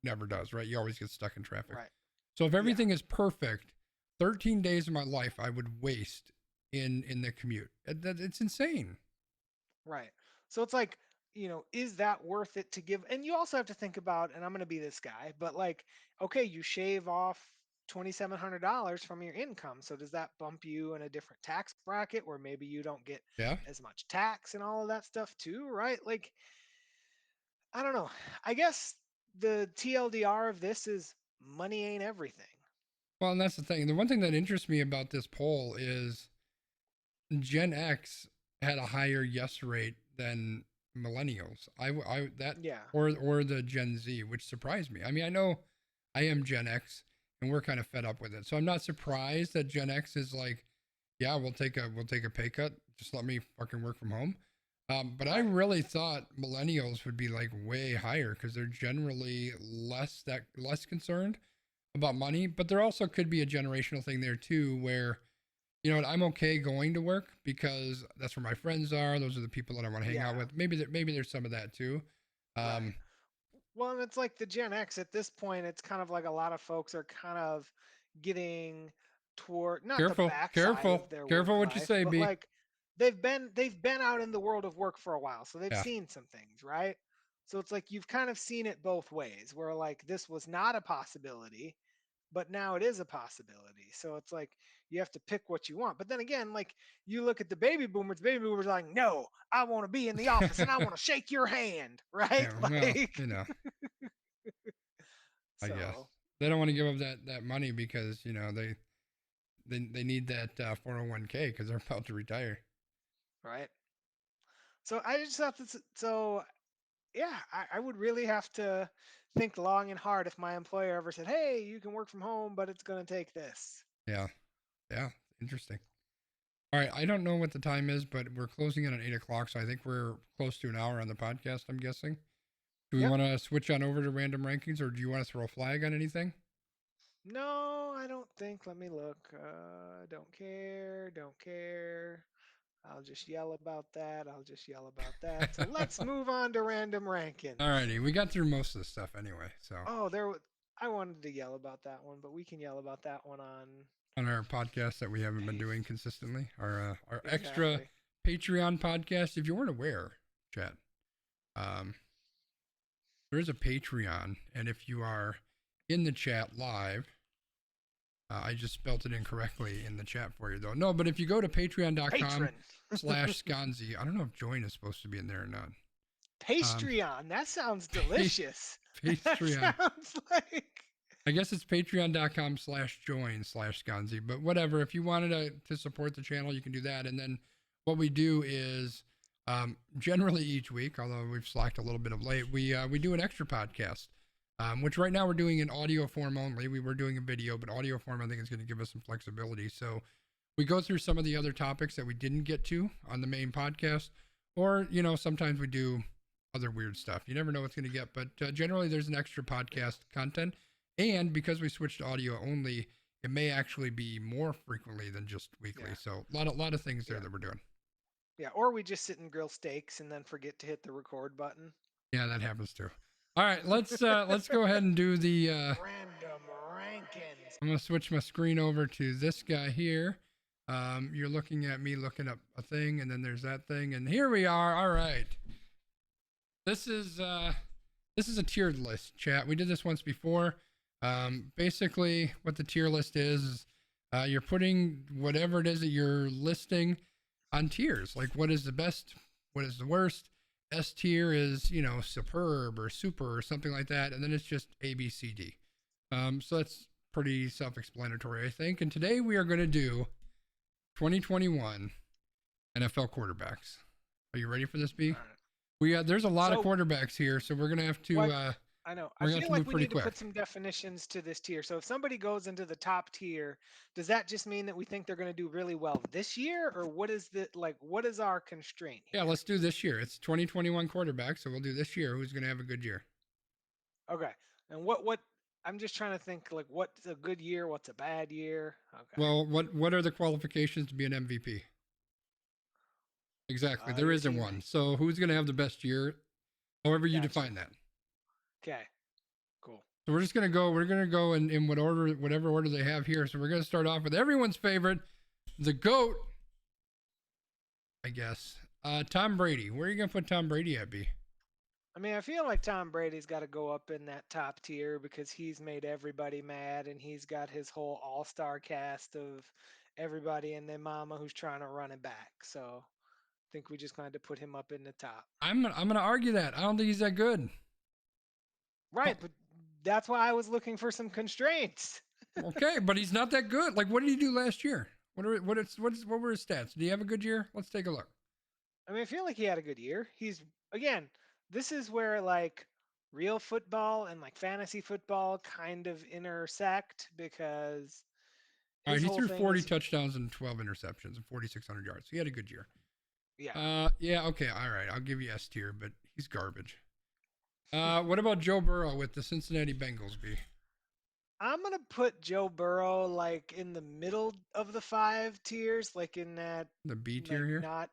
never does, right? You always get stuck in traffic. Right. So if everything is perfect, 13 days of my life I would waste in the commute. It's insane. Right. So it's like, is that worth it to give? And you also have to think about, and I'm going to be this guy, but like, okay, you shave off $2,700 from your income. So does that bump you in a different tax bracket where maybe you don't get Yeah. as much tax and all of that stuff too, right? Like, I don't know. I guess the TLDR of this is money ain't everything. Well, and that's the thing. The one thing that interests me about this poll is Gen X had a higher yes rate than millennials. I that Yeah. or the Gen Z, which surprised me. I mean, I know I am Gen X, and we're kind of fed up with it, so I'm not surprised that Gen X is like, yeah, we'll take a pay cut. Just let me fucking work from home. But I Right. really thought millennials would be like way higher because they're generally less concerned about money. But there also could be a generational thing there too, where you know what, I'm okay going to work because that's where my friends are. Those are the people that I want to hang out Yeah. with. Maybe there's some of that too. Right. Um, Well, and it's like the Gen X at this point, it's kind of like a lot of folks are kind of getting toward not the careful, backside careful, of their work careful what you life, say, but B. like they've been out in the world of work for a while, so they've Yeah, seen some things, right? So it's like you've kind of seen it both ways, where like this was not a possibility, but now it is a possibility. So it's like you have to pick what you want. But then again, like you look at the baby boomers are like, no, I want to be in the office and I want to shake your hand, right? yeah. Well, Like, I guess so, they don't want to give up that money because they need that 401k because they're about to retire. right. So I just have to, so yeah, I would really have to think long and hard if my employer ever said, hey, you can work from home, but it's going to take this. Yeah, yeah, interesting. All right, I don't know what the time is, but we're closing in at 8 o'clock, so I think we're close to an hour on the podcast. I'm guessing. Do we Yep. want to switch on over to random rankings, or do you want to throw a flag on anything? No, I don't think. Let me look. Don't care. Don't care. I'll just yell about that. I'll just yell about that. So let's move on to random All rankings. righty, we got through most of the stuff anyway. So Oh, I wanted to yell about that one, but we can yell about that one on on our podcast that we haven't been hey, doing consistently, our extra exactly. Patreon podcast. If you weren't aware, chat, um, there is a Patreon, and if you are in the chat live, I just spelt it incorrectly in the chat for you though. No, but if you go to patreon.com Patron. slash Sconzi, I don't know if join is supposed to be in there or not. Pastreon. That sounds delicious. That Patreon. sounds like I guess it's patreon.com slash join slash Sconzi, but whatever. If you wanted to support the channel, you can do that. And then what we do is generally each week, although we've slacked a little bit of late, we do an extra podcast, which right now we're doing in audio form only. We were doing a video, but audio form I think is going to give us some flexibility. So we go through some of the other topics that we didn't get to on the main podcast, or sometimes we do other weird stuff. You never know what's going to get, but generally there's an extra podcast content. And because we switched to audio only, it may actually be more frequently than just weekly. yeah. So a lot of things there Yeah. that we're doing. Yeah, or we just sit and grill steaks and then forget to hit the record button. Yeah, that happens too. All right, let's go ahead and do the Random rankings. I'm going to switch my screen over to this guy here. You're looking at me looking up a thing, and then there's that thing, and here we are. All right. This is a tiered list, chat. We did this once before. Basically, what the tier list is you're putting whatever it is that you're listing on tiers. Like, what is the best? What is the worst? S tier is, superb or super or something like that. And then it's just A, B, C, D. So that's pretty self-explanatory, I think. And today we are going to do 2021 NFL quarterbacks. Are you ready for this, B? There's a lot of quarterbacks here, so we're going to have to... I know. I feel like we need to put some definitions to this tier. So if somebody goes into the top tier, does that just mean that we think they're going to do really well this year, or what is our constraint here? Yeah, let's do this year. It's 2021 quarterback, so we'll do this year. Who's going to have a good year? Okay. And what I'm just trying to think, like, what's a good year, what's a bad year? Okay. Well, what are the qualifications to be an MVP? Exactly. There isn't one. So who's going to have the best year? However you define that. Okay, cool. So we're going to go in whatever order they have here. So we're going to start off with everyone's favorite, the GOAT, I guess. Tom Brady. Where are you going to put Tom Brady at, B? I mean, I feel like Tom Brady's got to go up in that top tier because he's made everybody mad and he's got his whole all-star cast of everybody and their mama who's trying to run it back. So I think we just going to put him up in the top. I'm gonna argue that. I don't think he's that good. Right, but that's why I was looking for some constraints. Okay, but he's not that good. Like, what did he do last year? What were his stats? Did he have a good year? Let's take a look. I mean, I feel like he had a good year. This is where like real football and like fantasy football kind of intersect because all right, he threw 40 touchdowns and 12 interceptions and 4,600 yards. He had a good year. Yeah. Yeah. Okay. All right. I'll give you S tier, but he's garbage. What about Joe Burrow with the Cincinnati Bengals, B? I'm going to put Joe Burrow like in the middle of the 5 tiers, like in that the B tier here. In that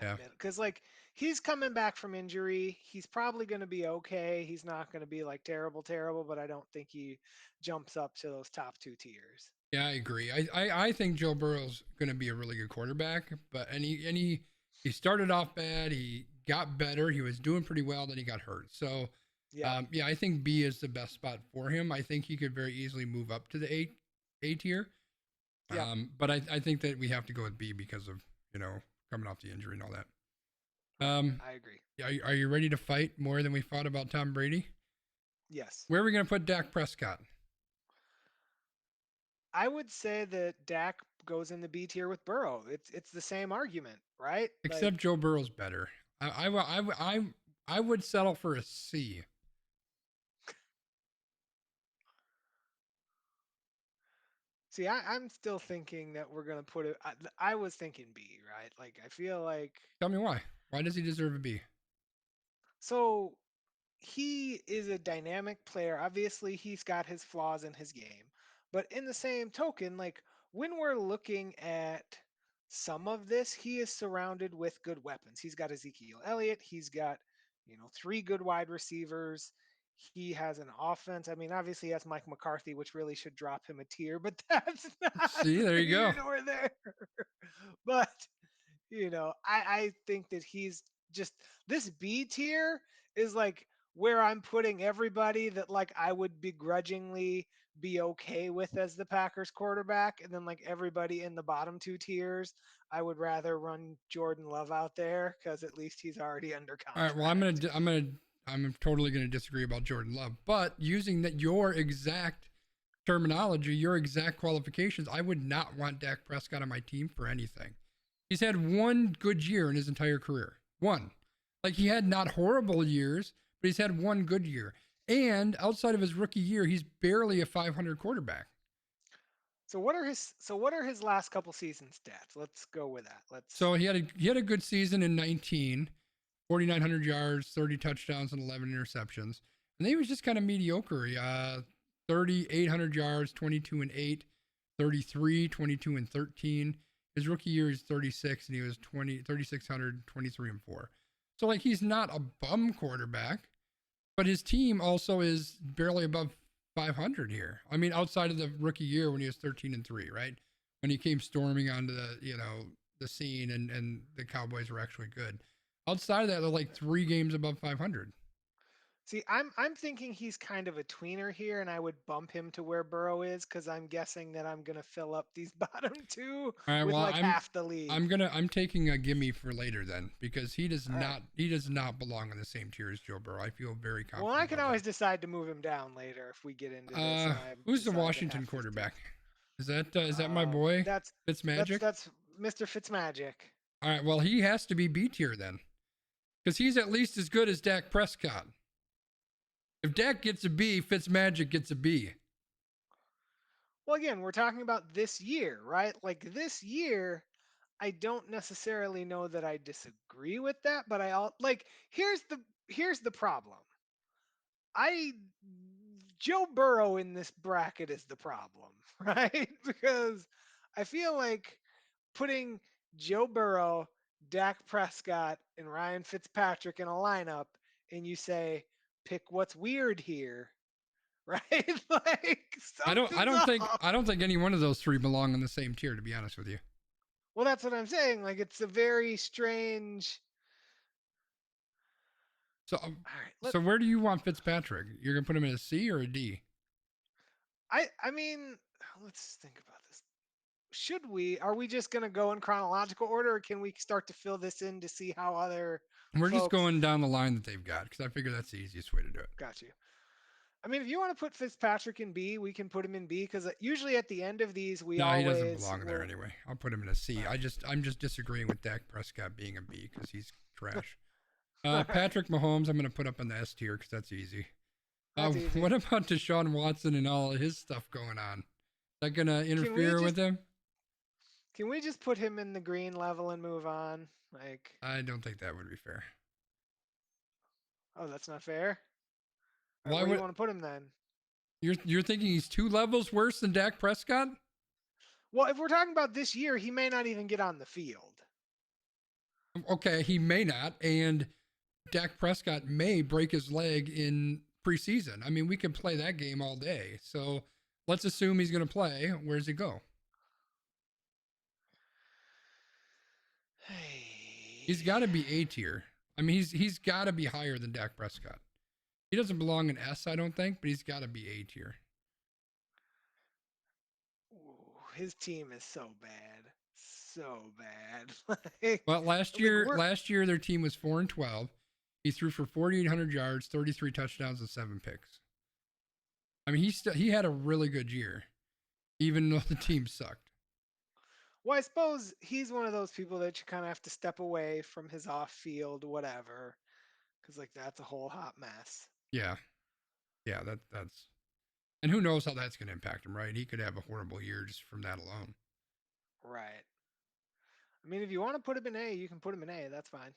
middle. Cuz like he's coming back from injury. He's probably going to be okay. He's not going to be like terrible, but I don't think he jumps up to those top 2 tiers. Yeah, I agree. I think Joe Burrow's going to be a really good quarterback, but he started off bad. He got better. He was doing pretty well. Then he got hurt. So, I think B is the best spot for him. I think he could very easily move up to the A tier. Yeah. But I think that we have to go with B because of, coming off the injury and all that. I agree. Are you ready to fight more than we fought about Tom Brady? Yes. Where are we going to put Dak Prescott? I would say that Dak goes in the B tier with Burrow. It's the same argument, right? Except Joe Burrow's better. I would settle for a C. See, I'm still thinking that we're gonna put it. I was thinking B, right? Like I feel like. Tell me why. Why does he deserve a B? So he is a dynamic player. Obviously, he's got his flaws in his game. But in the same token, like when we're looking at some of this, he is surrounded with good weapons. He's got Ezekiel Elliott. He's got, 3 good wide receivers. He has an offense. I mean, obviously, he has Mike McCarthy, which really should drop him a tier, but that's not. See, there you go. Nor there. But, I think that he's just this B tier is like where I'm putting everybody that like I would begrudgingly be okay with as the Packers quarterback, and then like everybody in the bottom 2 tiers, I would rather run Jordan Love out there because at least he's already under contract. All right, well I'm totally gonna disagree about Jordan Love, but using your exact terminology, your exact qualifications, I would not want Dak Prescott on my team for anything. He's had one good year in his entire career. One. Like he had not horrible years, but he's had one good year. And outside of his rookie year, he's barely a 500 quarterback. So what are his last couple season stats? Let's go with that. So he had a good season in 19, 4,900 yards, 30 touchdowns, and 11 interceptions. And then he was just kind of mediocre. 3,800 yards, 22-8, 33, 22-13. His rookie year is 36, and he was 3,600, 23-4. So like he's not a bum quarterback. But his team also is barely above 500 here. I mean, outside of the rookie year when he was 13-3, right? When he came storming onto the scene and the Cowboys were actually good. Outside of that, they're like 3 games above 500. See, I'm thinking he's kind of a tweener here, and I would bump him to where Burrow is because I'm guessing that I'm gonna fill up these bottom two All right, with well, like half the league. I'm taking a gimme for later then because he does All right. not belong in the same tier as Joe Burrow. I feel very confident. Well, I can about always that. decide to move him down later if we get into this, and I Who's the decide to Washington half his team. quarterback? Is that my boy? That's Fitzmagic? that's Mr. Fitzmagic. All right, well, he has to be B tier then. Because he's at least as good as Dak Prescott. If Dak gets a B, Fitzmagic gets a B. Well, again, we're talking about this year, right? Like this year, I don't necessarily know that I disagree with that, but here's the problem. I Joe Burrow in this bracket is the problem, right? Because I feel like putting Joe Burrow, Dak Prescott, and Ryan Fitzpatrick in a lineup, and you say, pick what's weird here, right? Like something's up. I don't think any one of those 3 belong in the same tier, to be honest with you. Well, that's what I'm saying. Like it's a very strange. So All right, so where do you want Fitzpatrick? You're gonna put him in a C or a D? I mean, let's think about this. Are we just going to go in chronological order, or can we start to fill this in to see how other We're just folks going down the line that they've got because I figure that's the easiest way to do it. got you? I mean, if you want to put Fitzpatrick in B, we can put him in B because usually at the end of these we No, he always doesn't belong there anyway. I'll put him in a C. Right. I'm just disagreeing with Dak Prescott being a B because he's trash. Right. Patrick Mahomes, I'm going to put up in the S tier because that's easy. That's easy. What about Deshaun Watson and all of his stuff going on? Is that going to interfere with him? Can we just put him in the green level and move on? Like, I don't think that would be fair. oh, that's not fair. Why where do you want to put him then? You're thinking he's 2 levels worse than Dak Prescott? Well, if we're talking about this year, he may not even get on the field. Okay, he may not, and Dak Prescott may break his leg in preseason. I mean, we could play that game all day. So let's assume he's going to play. Where does he go? He's got to be A tier. I mean, he's got to be higher than Dak Prescott. He doesn't belong in S, I don't think, but he's got to be A tier. His team is so bad, so bad. Like, well, last year their team was 4-12. He threw for 4,800 yards, 33 touchdowns, and 7 picks. I mean, he had a really good year, even though the team sucked. Well, I suppose he's one of those people that you kind of have to step away from his off-field whatever, because like that's a whole hot mess. Yeah, that's, and who knows how that's going to impact him, right? He could have a horrible year just from that alone. Right. I mean, if you want to put him in A, you can put him in A. That's fine.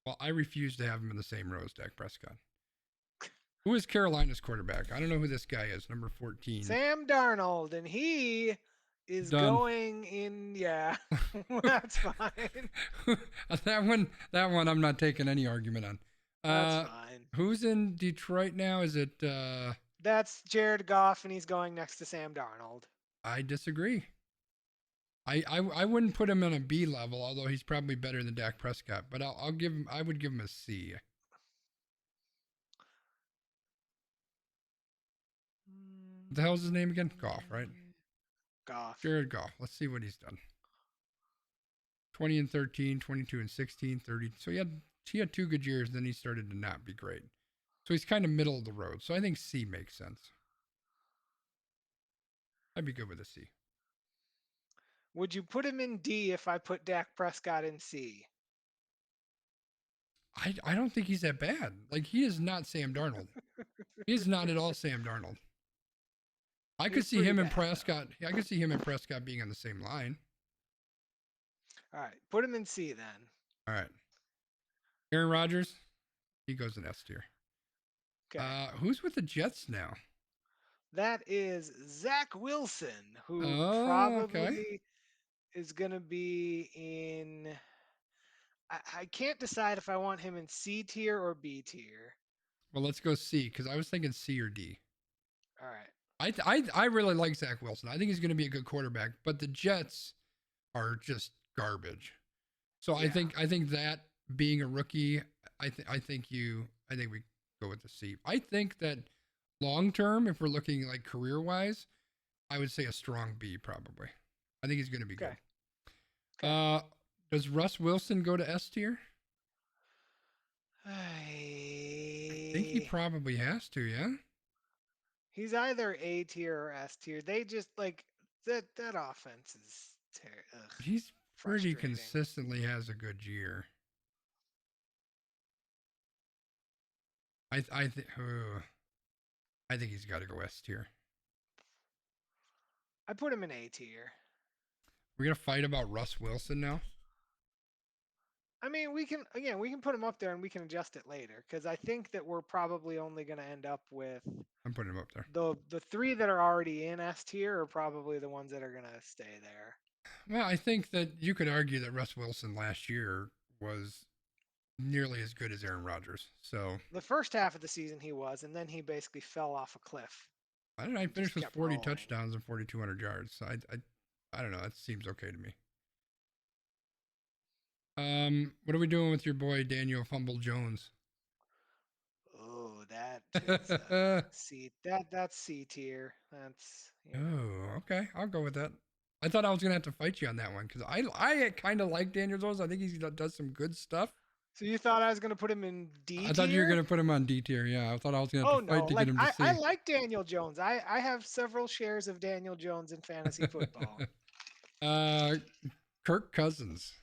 Well, I refuse to have him in the same row as Dak Prescott. Who is Carolina's quarterback? I don't know who this guy is, number 14. Sam Darnold, and he is going in. Yeah, that's fine. that one, I'm not taking any argument on. That's fine. Who's in Detroit now? Is it? That's Jared Goff, and he's going next to Sam Darnold. I disagree. I wouldn't put him on a B level, although he's probably better than Dak Prescott. But I would give him a C. What the hell's his name again? Goff, right? Goff. Jared Goff. Let's see what he's done. 20-13, 22-16, 30. So he had 2 good years, then he started to not be great. So he's kind of middle of the road. So I think C makes sense. I'd be good with a C. Would you put him in D if I put Dak Prescott in C? I don't think he's that bad. Like, he is not Sam Darnold. He is not at all Sam Darnold. I could see him and Prescott. I could see him and Prescott being on the same line. All right, put him in C then. All right. Aaron Rodgers, he goes in S tier. Okay. Who's with the Jets now? That is Zach Wilson, who probably is going to be in. I can't decide if I want him in C tier or B tier. Well, let's go C because I was thinking C or D. All right. I really like Zach Wilson. I think he's going to be a good quarterback, but the Jets are just garbage. So Yeah. I think that being a rookie, I think we go with the C. I think that long term, if we're looking like career wise, I would say a strong B probably. I think he's going to be Okay. good. Does Russ Wilson go to S tier? I think he probably has to. Yeah. He's either A tier or S tier. They just like that offense is He's pretty frustrating. consistently has a good year. I think he's got to go S tier. I put him in A tier. We're gonna fight about Russ Wilson now. I mean, we can put him up there and we can adjust it later because I think that we're probably only going to end up with. I'm putting him up there. The three that are already in S tier are probably the ones that are going to stay there. Well, I think that you could argue that Russ Wilson last year was nearly as good as Aaron Rodgers. So the first half of the season he was, and then he basically fell off a cliff. I don't know. He finished with 40 rolling. touchdowns and 4,200 yards. So I don't know. That seems okay to me. What are we doing with your boy Daniel Fumble Jones? Oh, that is C. That's C tier. That's okay. I'll go with that. I thought I was gonna have to fight you on that one because I kind of like Daniel Jones. I think he does some good stuff. So you thought I was gonna put him in D tier? I thought you were gonna put him on D tier. Yeah, I thought I was gonna have to fight to get him to C. I like Daniel Jones. I have several shares of Daniel Jones in fantasy football. Kirk Cousins.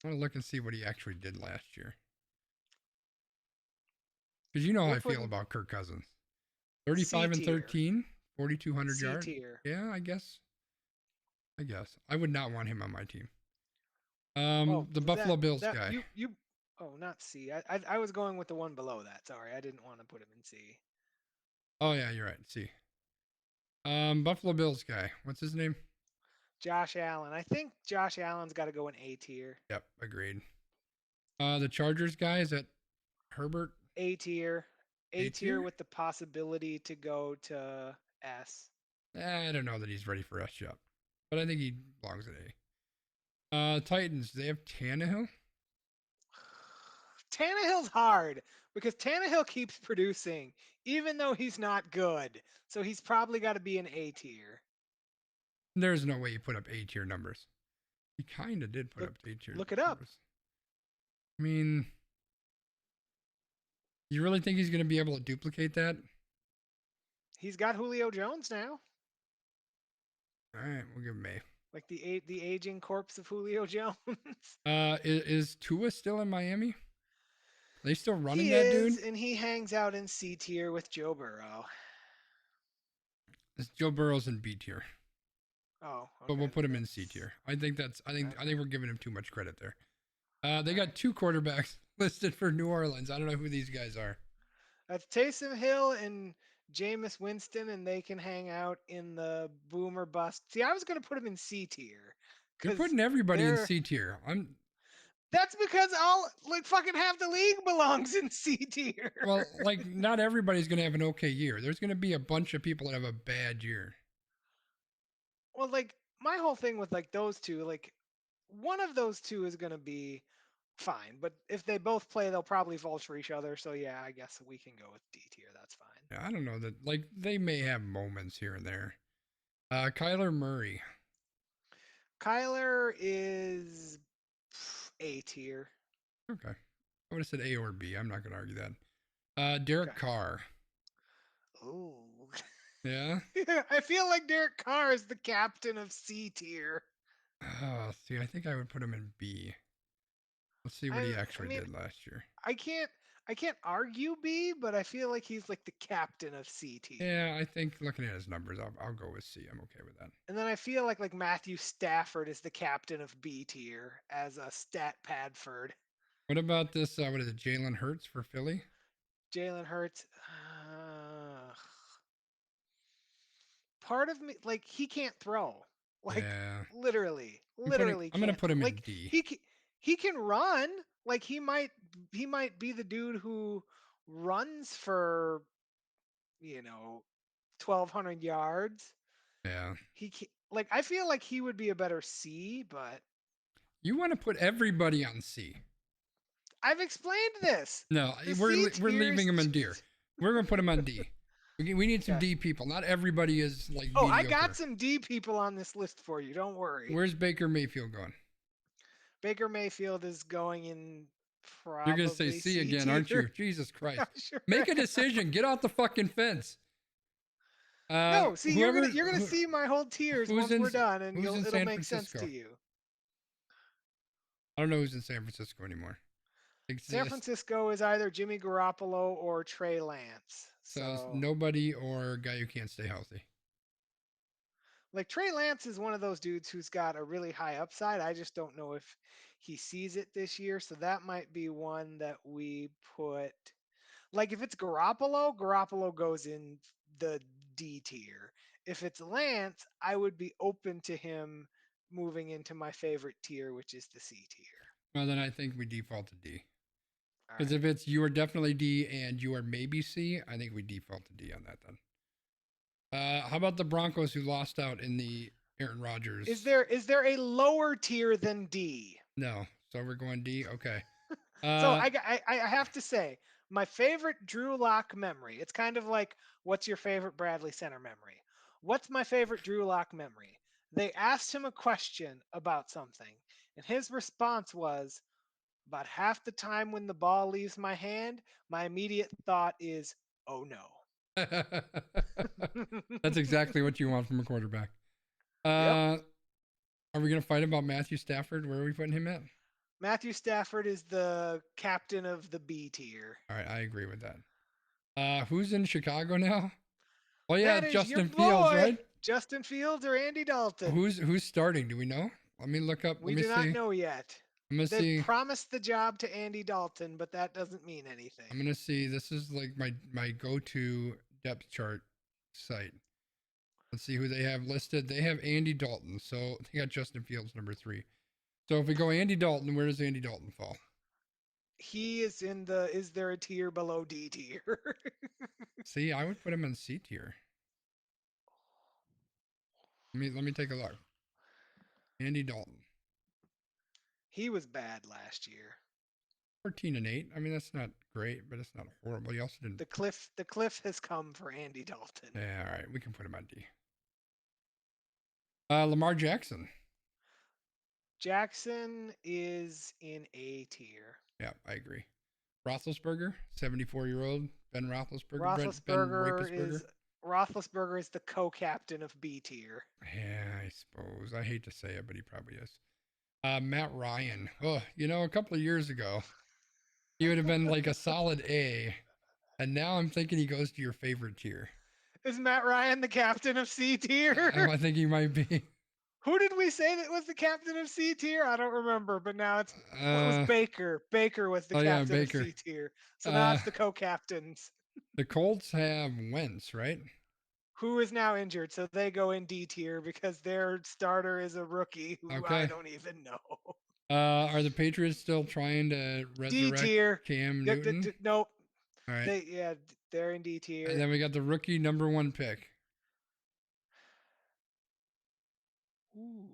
I want to look and see what he actually did last year. Because you know how I feel about Kirk Cousins. 35 and 13, 4,200 yards. C-tier. Yeah, I guess. I would not want him on my team. The Buffalo Bills guy. Not C. I was going with the one below that. Sorry, I didn't want to put him in C. Oh yeah, you're right. C. Buffalo Bills guy. What's his name? Josh Allen. I think Josh Allen's got to go in A tier. Yep, agreed. The Chargers guy, is that Herbert? A tier. A tier with the possibility to go to S. I don't know that he's ready for S yet, but I think he belongs at A. Titans, they have Tannehill? Tannehill's hard because Tannehill keeps producing, even though he's not good. So he's probably got to be an A tier. There's no way you put up A tier numbers. He kind of did put up A tier. Look it up. I mean, you really think he's going to be able to duplicate that? He's got Julio Jones now. All right, we'll give him A. Like the aging corpse of Julio Jones. Is Tua still in Miami? Are they still running he that is, dude? And he hangs out in C tier with Joe Burrow. Joe Burrow's in B tier. Oh, okay. But we'll put him in C tier. I think we're giving him too much credit there. They got two quarterbacks listed for New Orleans. I don't know who these guys are. That's Taysom Hill and Jameis Winston, and they can hang out in the boomer bust. See, I was going to put them in C tier. You're putting everybody in C tier. That's because fucking half the league belongs in C tier. Well, like not everybody's going to have an okay year. There's going to be a bunch of people that have a bad year. Well, like my whole thing with like those two, like one of those two is going to be fine, but if they both play, they'll probably vulture each other. So yeah, I guess we can go with D tier. That's fine. Yeah, I don't know that. Like they may have moments here and there. Kyler Murray. Kyler is A tier. Okay, I would have said A or B. I'm not going to argue that. Derek Carr. Oh. Yeah. I feel like Derek Carr is the captain of C tier. Oh, see, I think I would put him in B. Let's see what he actually did last year. I can't argue B, but I feel like he's like the captain of C tier. Yeah, I think looking at his numbers, I'll go with C. I'm okay with that. And then I feel like Matthew Stafford is the captain of B tier as a stat padford. What about this? What is it? Jalen Hurts for Philly? Jalen Hurts. Part of me, like, he can't throw. Like, yeah. literally. I'm going to put him in D. He can run. Like, he might be the dude who runs for, 1,200 yards. Yeah. Like, I feel like he would be a better C, but You want to put everybody on C. I've explained this. No, The we're C leaving tier him is in D. We're gonna put him on D. We need some Okay. D people. Not everybody is like Oh, I mediocre. got some D people on this list for you. Don't worry. Where's Baker Mayfield going? Baker Mayfield is going in You're gonna say probably C again, tier. aren't you? Jesus Christ! I'm sure. Make a decision. Get off the fucking fence. No, see, Whoever, you're gonna see my whole tiers who's once we're done, and who's in it'll San make sense Francisco? to you. I don't know who's in San Francisco anymore. San Francisco is either Jimmy Garoppolo or Trey Lance. So it's So, nobody or a guy who can't stay healthy. like, Trey Lance is one of those dudes who's got a really high upside. I just don't know if he sees it this year. So that might be one that we put. Like, if it's Garoppolo goes in the D tier. If it's Lance, I would be open to him moving into my favorite tier, which is the C tier. Well, then I think we default to D. All Because right. if it's you are definitely D and you are maybe C, I think we default to D on that then. How about the Broncos who lost out in the Aaron Rodgers? Is there a lower tier than D? No. So we're going D? Okay. So I have to say, my favorite Drew Lock memory, it's kind of like, what's your favorite Bradley Center memory? What's my favorite Drew Lock memory? They asked him a question about something, and his response was, about half the time when the ball leaves my hand, my immediate thought is, oh no. That's exactly what you want from a quarterback. Yep. Are we going to fight about Matthew Stafford? Where are we putting him at? Matthew Stafford is the captain of the B tier. All right, I agree with that. Who's in Chicago now? Oh yeah, That is your Justin boy, Fields, right? Justin Fields or Andy Dalton. Who's starting? Do we know? Let me look up. We Let me do see. not know yet. I'm gonna They see. promised the job to Andy Dalton, but that doesn't mean anything. I'm gonna see. This is like my go-to depth chart site. Let's see who they have listed. They have Andy Dalton, so they got Justin Fields number 3. So if we go Andy Dalton, where does Andy Dalton fall? He is in the is there a tier below D tier? See, I would put him in C tier. Let me take a look. Andy Dalton. He was bad last year. 14-8. I mean, that's not great, but it's not horrible. He also didn't. The cliff has come for Andy Dalton. Yeah, all right. We can put him on D. Lamar Jackson. Jackson is in A tier. Yeah, I agree. Roethlisberger, 74-year-old Ben Roethlisberger. Roethlisberger is the co-captain of B tier. Yeah, I suppose. I hate to say it, but he probably is. Matt Ryan. Oh, a couple of years ago, he would have been like a solid A, and now I'm thinking he goes to your favorite tier. Is Matt Ryan the captain of C tier? I think he might be. Who did we say that was the captain of C tier? I don't remember, but now it was Baker. Baker was the captain of C tier. So now it's the co-captains. The Colts have Wentz, right? Who is now injured, so they go in D tier because their starter is a rookie who I don't even know. Are the Patriots still trying to resurrect D tier. Cam Newton? Nope. All right. They're in D tier. And then we got the rookie number 1 pick. Ooh.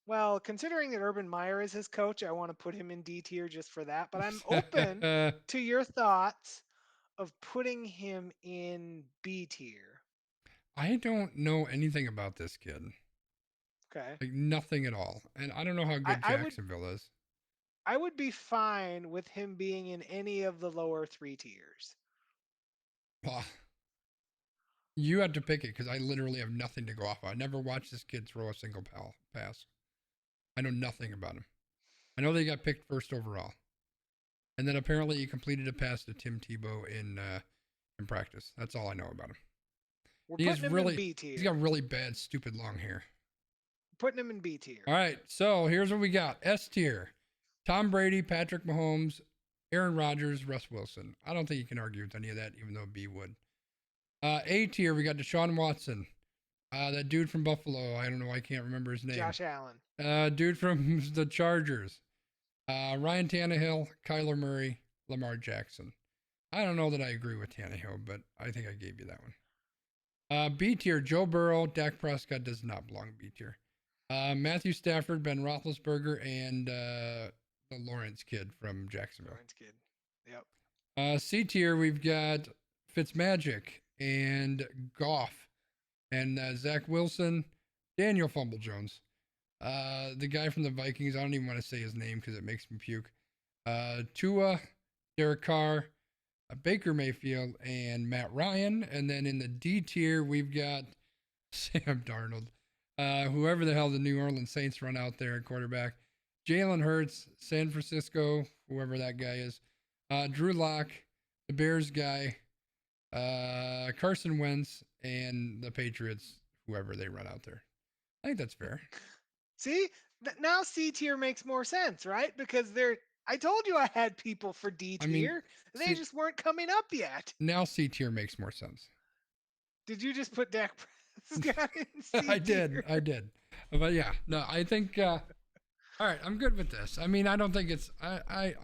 Well, considering that Urban Meyer is his coach, I want to put him in D tier just for that. But I'm open to your thoughts of putting him in B tier. I don't know anything about this kid. Okay. Like nothing at all. And I don't know how good Jacksonville is. I would be fine with him being in any of the lower 3 tiers. Well, you had to pick it because I literally have nothing to go off of. I never watched this kid throw a single pass. I know nothing about him. I know they got picked first overall. And then apparently he completed a pass to Tim Tebow in practice. That's all I know about him. We're putting him in B tier. He's got really bad, stupid long hair. Putting him in B tier. All right, so here's what we got. S tier. Tom Brady, Patrick Mahomes, Aaron Rodgers, Russ Wilson. I don't think you can argue with any of that, even though B would. A tier, we got Deshaun Watson. That dude from Buffalo. I don't know. I can't remember his name. Josh Allen. Dude from the Chargers. Ryan Tannehill, Kyler Murray, Lamar Jackson. I don't know that I agree with Tannehill, but I think I gave you that one. B tier, Joe Burrow. Dak Prescott does not belong B tier. Matthew Stafford, Ben Roethlisberger, and the Lawrence kid from Jacksonville. Lawrence kid. Yep. C tier, we've got Fitzmagic and Goff and Zach Wilson, Daniel Fumble Jones. The guy from the Vikings, I don't even want to say his name because it makes me puke. Tua, Derek Carr, Baker Mayfield, and Matt Ryan. And then in the D tier, we've got Sam Darnold. Whoever the hell the New Orleans Saints run out there at quarterback. Jalen Hurts, San Francisco, whoever that guy is. Drew Lock, the Bears guy. Carson Wentz, and the Patriots, whoever they run out there. I think that's fair. See, now C tier makes more sense, right? Because I told you I had people for D tier. They just weren't coming up yet. Now C tier makes more sense. Did you just put Dak Prescott in C tier? I did. But yeah, no, I think. All right, I'm good with this. I mean, I don't think it's.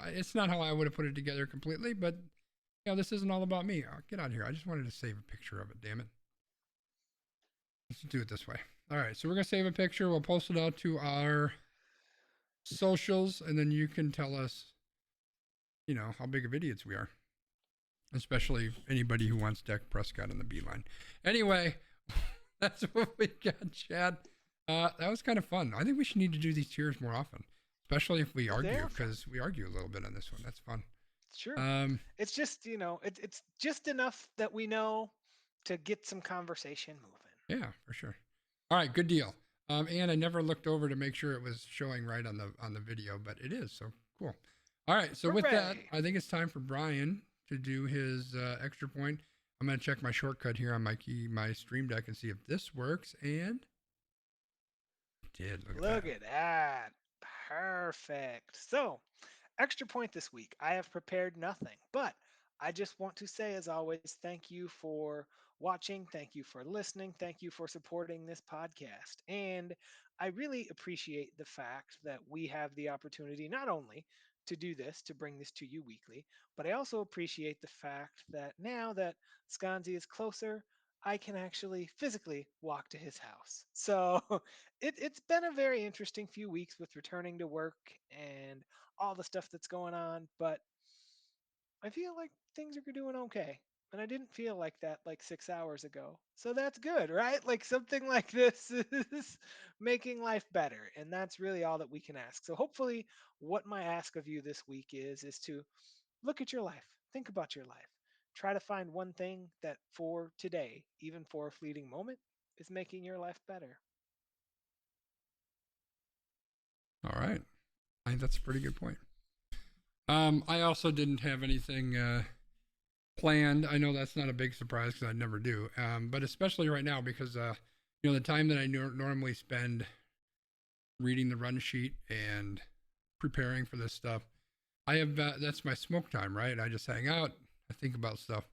It's not how I would have put it together completely, but this isn't all about me. Oh, get out of here. I just wanted to save a picture of it. Damn it. Let's do it this way. All right, so we're gonna save a picture. We'll post it out to our socials, and then you can tell us, how big of idiots we are. Especially anybody who wants Dak Prescott in the beeline. Anyway, that's what we got, Chad. That was kind of fun. I think we should need to do these tiers more often, especially if we argue, because we argue a little bit on this one. That's fun. Sure. It's just, it's just enough that we know to get some conversation moving. Yeah, for sure. All right, good deal. And I never looked over to make sure it was showing right on the video, but it is, so cool. All right, so with that, I think it's time for Brian to do his extra point. I'm going to check my shortcut here on my Stream Deck and see if this works, and it did. Look at that. Perfect. So, extra point this week. I have prepared nothing, but I just want to say, as always, thank you for watching. Thank you for listening. Thank you for supporting this podcast. And I really appreciate the fact that we have the opportunity not only to do this, to bring this to you weekly, but I also appreciate the fact that now that Skanzi is closer, I can actually physically walk to his house. So it's been a very interesting few weeks with returning to work and all the stuff that's going on, but I feel like things are doing okay. And I didn't feel like that like 6 hours ago. So that's good, right? Like something like this is making life better. And that's really all that we can ask. So hopefully what my ask of you this week is to look at your life. Think about your life. Try to find one thing that for today, even for a fleeting moment, is making your life better. All right. I think that's a pretty good point. I also didn't have anything planned. I know that's not a big surprise because I never do. But especially right now because the time that I normally spend reading the run sheet and preparing for this stuff, I have that's my smoke time, right? I just hang out, I think about stuff.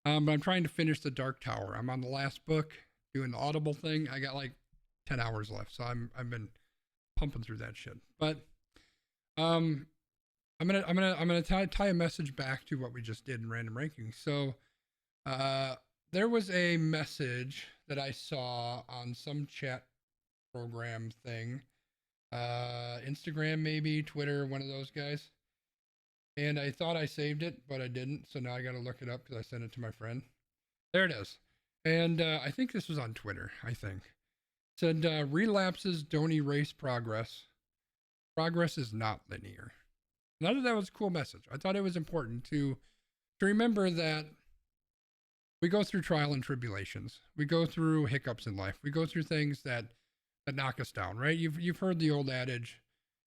But I'm trying to finish the Dark Tower. I'm on the last book, doing the Audible thing. I got like 10 hours left, so I've been pumping through that shit. But I'm gonna tie a message back to what we just did in random rankings. So there was a message that I saw on some chat program thing, Instagram maybe, Twitter, one of those guys. And I thought I saved it, but I didn't. So now I got to look it up because I sent it to my friend. There it is. And I think this was on Twitter, I think. It said, relapses don't erase progress. Progress is not linear. And I thought that was a cool message. I thought it was important to remember that we go through trial and tribulations. We go through hiccups in life. We go through things that knock us down, right? You've heard the old adage,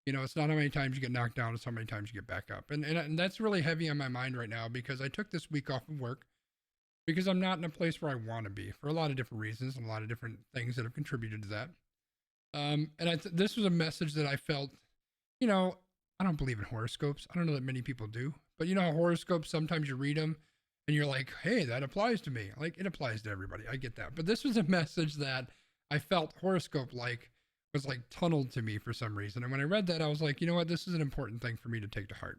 it's not how many times you get knocked down, it's how many times you get back up. And that's really heavy on my mind right now because I took this week off of work because I'm not in a place where I want to be for a lot of different reasons and a lot of different things that have contributed to that. And this was a message that I felt, I don't believe in horoscopes. I don't know that many people do, but how horoscopes, sometimes you read them and you're like, hey, that applies to me. Like it applies to everybody. I get that. But this was a message that I felt horoscope-like was like tunneled to me for some reason. And when I read that, I was like, you know what? This is an important thing for me to take to heart.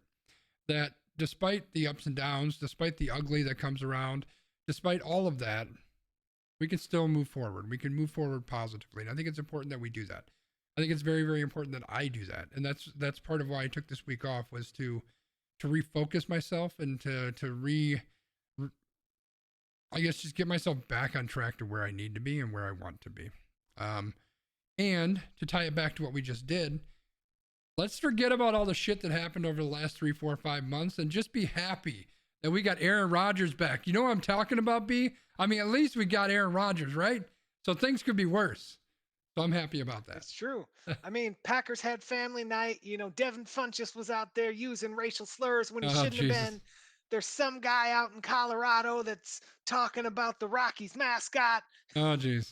That despite the ups and downs, despite the ugly that comes around, despite all of that, we can still move forward. We can move forward positively. And I think it's important that we do that. I think it's very, very important that I do that. And that's part of why I took this week off, was to refocus myself and I guess just get myself back on track to where I need to be and where I want to be. And to tie it back to what we just did, let's forget about all the shit that happened over the last 3, 4, 5 months and just be happy that we got Aaron Rodgers back. You know what I'm talking about, B? I mean, at least we got Aaron Rodgers, right? So things could be worse. So I'm happy about that. That's true. I mean, Packers had family night. Devin Funchess was out there using racial slurs when he shouldn't have been. There's some guy out in Colorado that's talking about the Rockies mascot. Oh, jeez.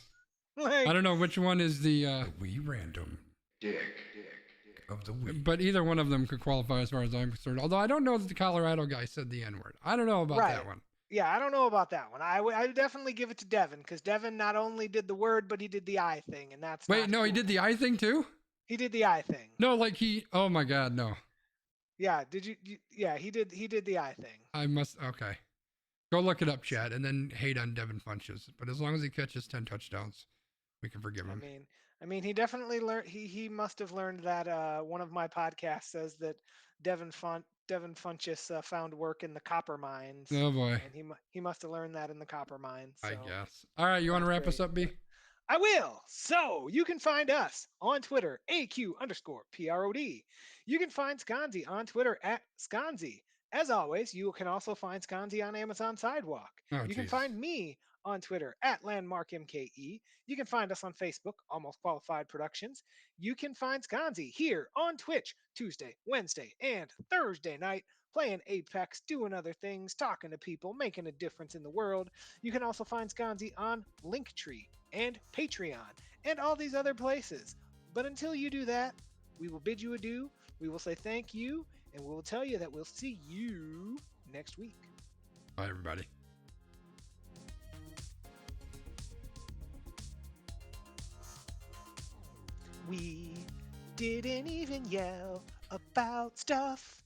I don't know which one is the wee random dick of the week. But either one of them could qualify as far as I'm concerned. Although I don't know that the Colorado guy said the N-word. I don't know about that one. Yeah, I don't know about that one. I would definitely give it to Devin, because Devin not only did the word, but he did the eye thing, and that's Wait, no, cool. He did the eye thing too? He did the eye thing. No, like oh my God, no. Yeah, yeah, he did the eye thing. Okay. Go look it up, Chad, and then hate on Devin Funchess. But as long as he catches 10 touchdowns, we can forgive him. I mean, he definitely learned. He must have learned that one of my podcasts says that Devin Funchess found work in the copper mines. Oh boy! And he must have learned that in the copper mines. So. I guess. All right, you want to wrap us up, B? I will. So you can find us on Twitter, AQ_PROD. You can find Sconzi on Twitter @Sconzi. As always, you can also find Sconzi on Amazon Sidewalk. You can find me on Twitter @LandmarkMKE. You can find us on Facebook, Almost Qualified Productions. You can find Sconzi here on Twitch Tuesday, Wednesday, and Thursday night, playing Apex, doing other things, talking to people, making a difference in the world. You can also find Sconzi on Linktree and Patreon and all these other places. But until you do that, we will bid you adieu. We will say thank you, and we will tell you that we'll see you next week. Bye, everybody. We didn't even yell about stuff.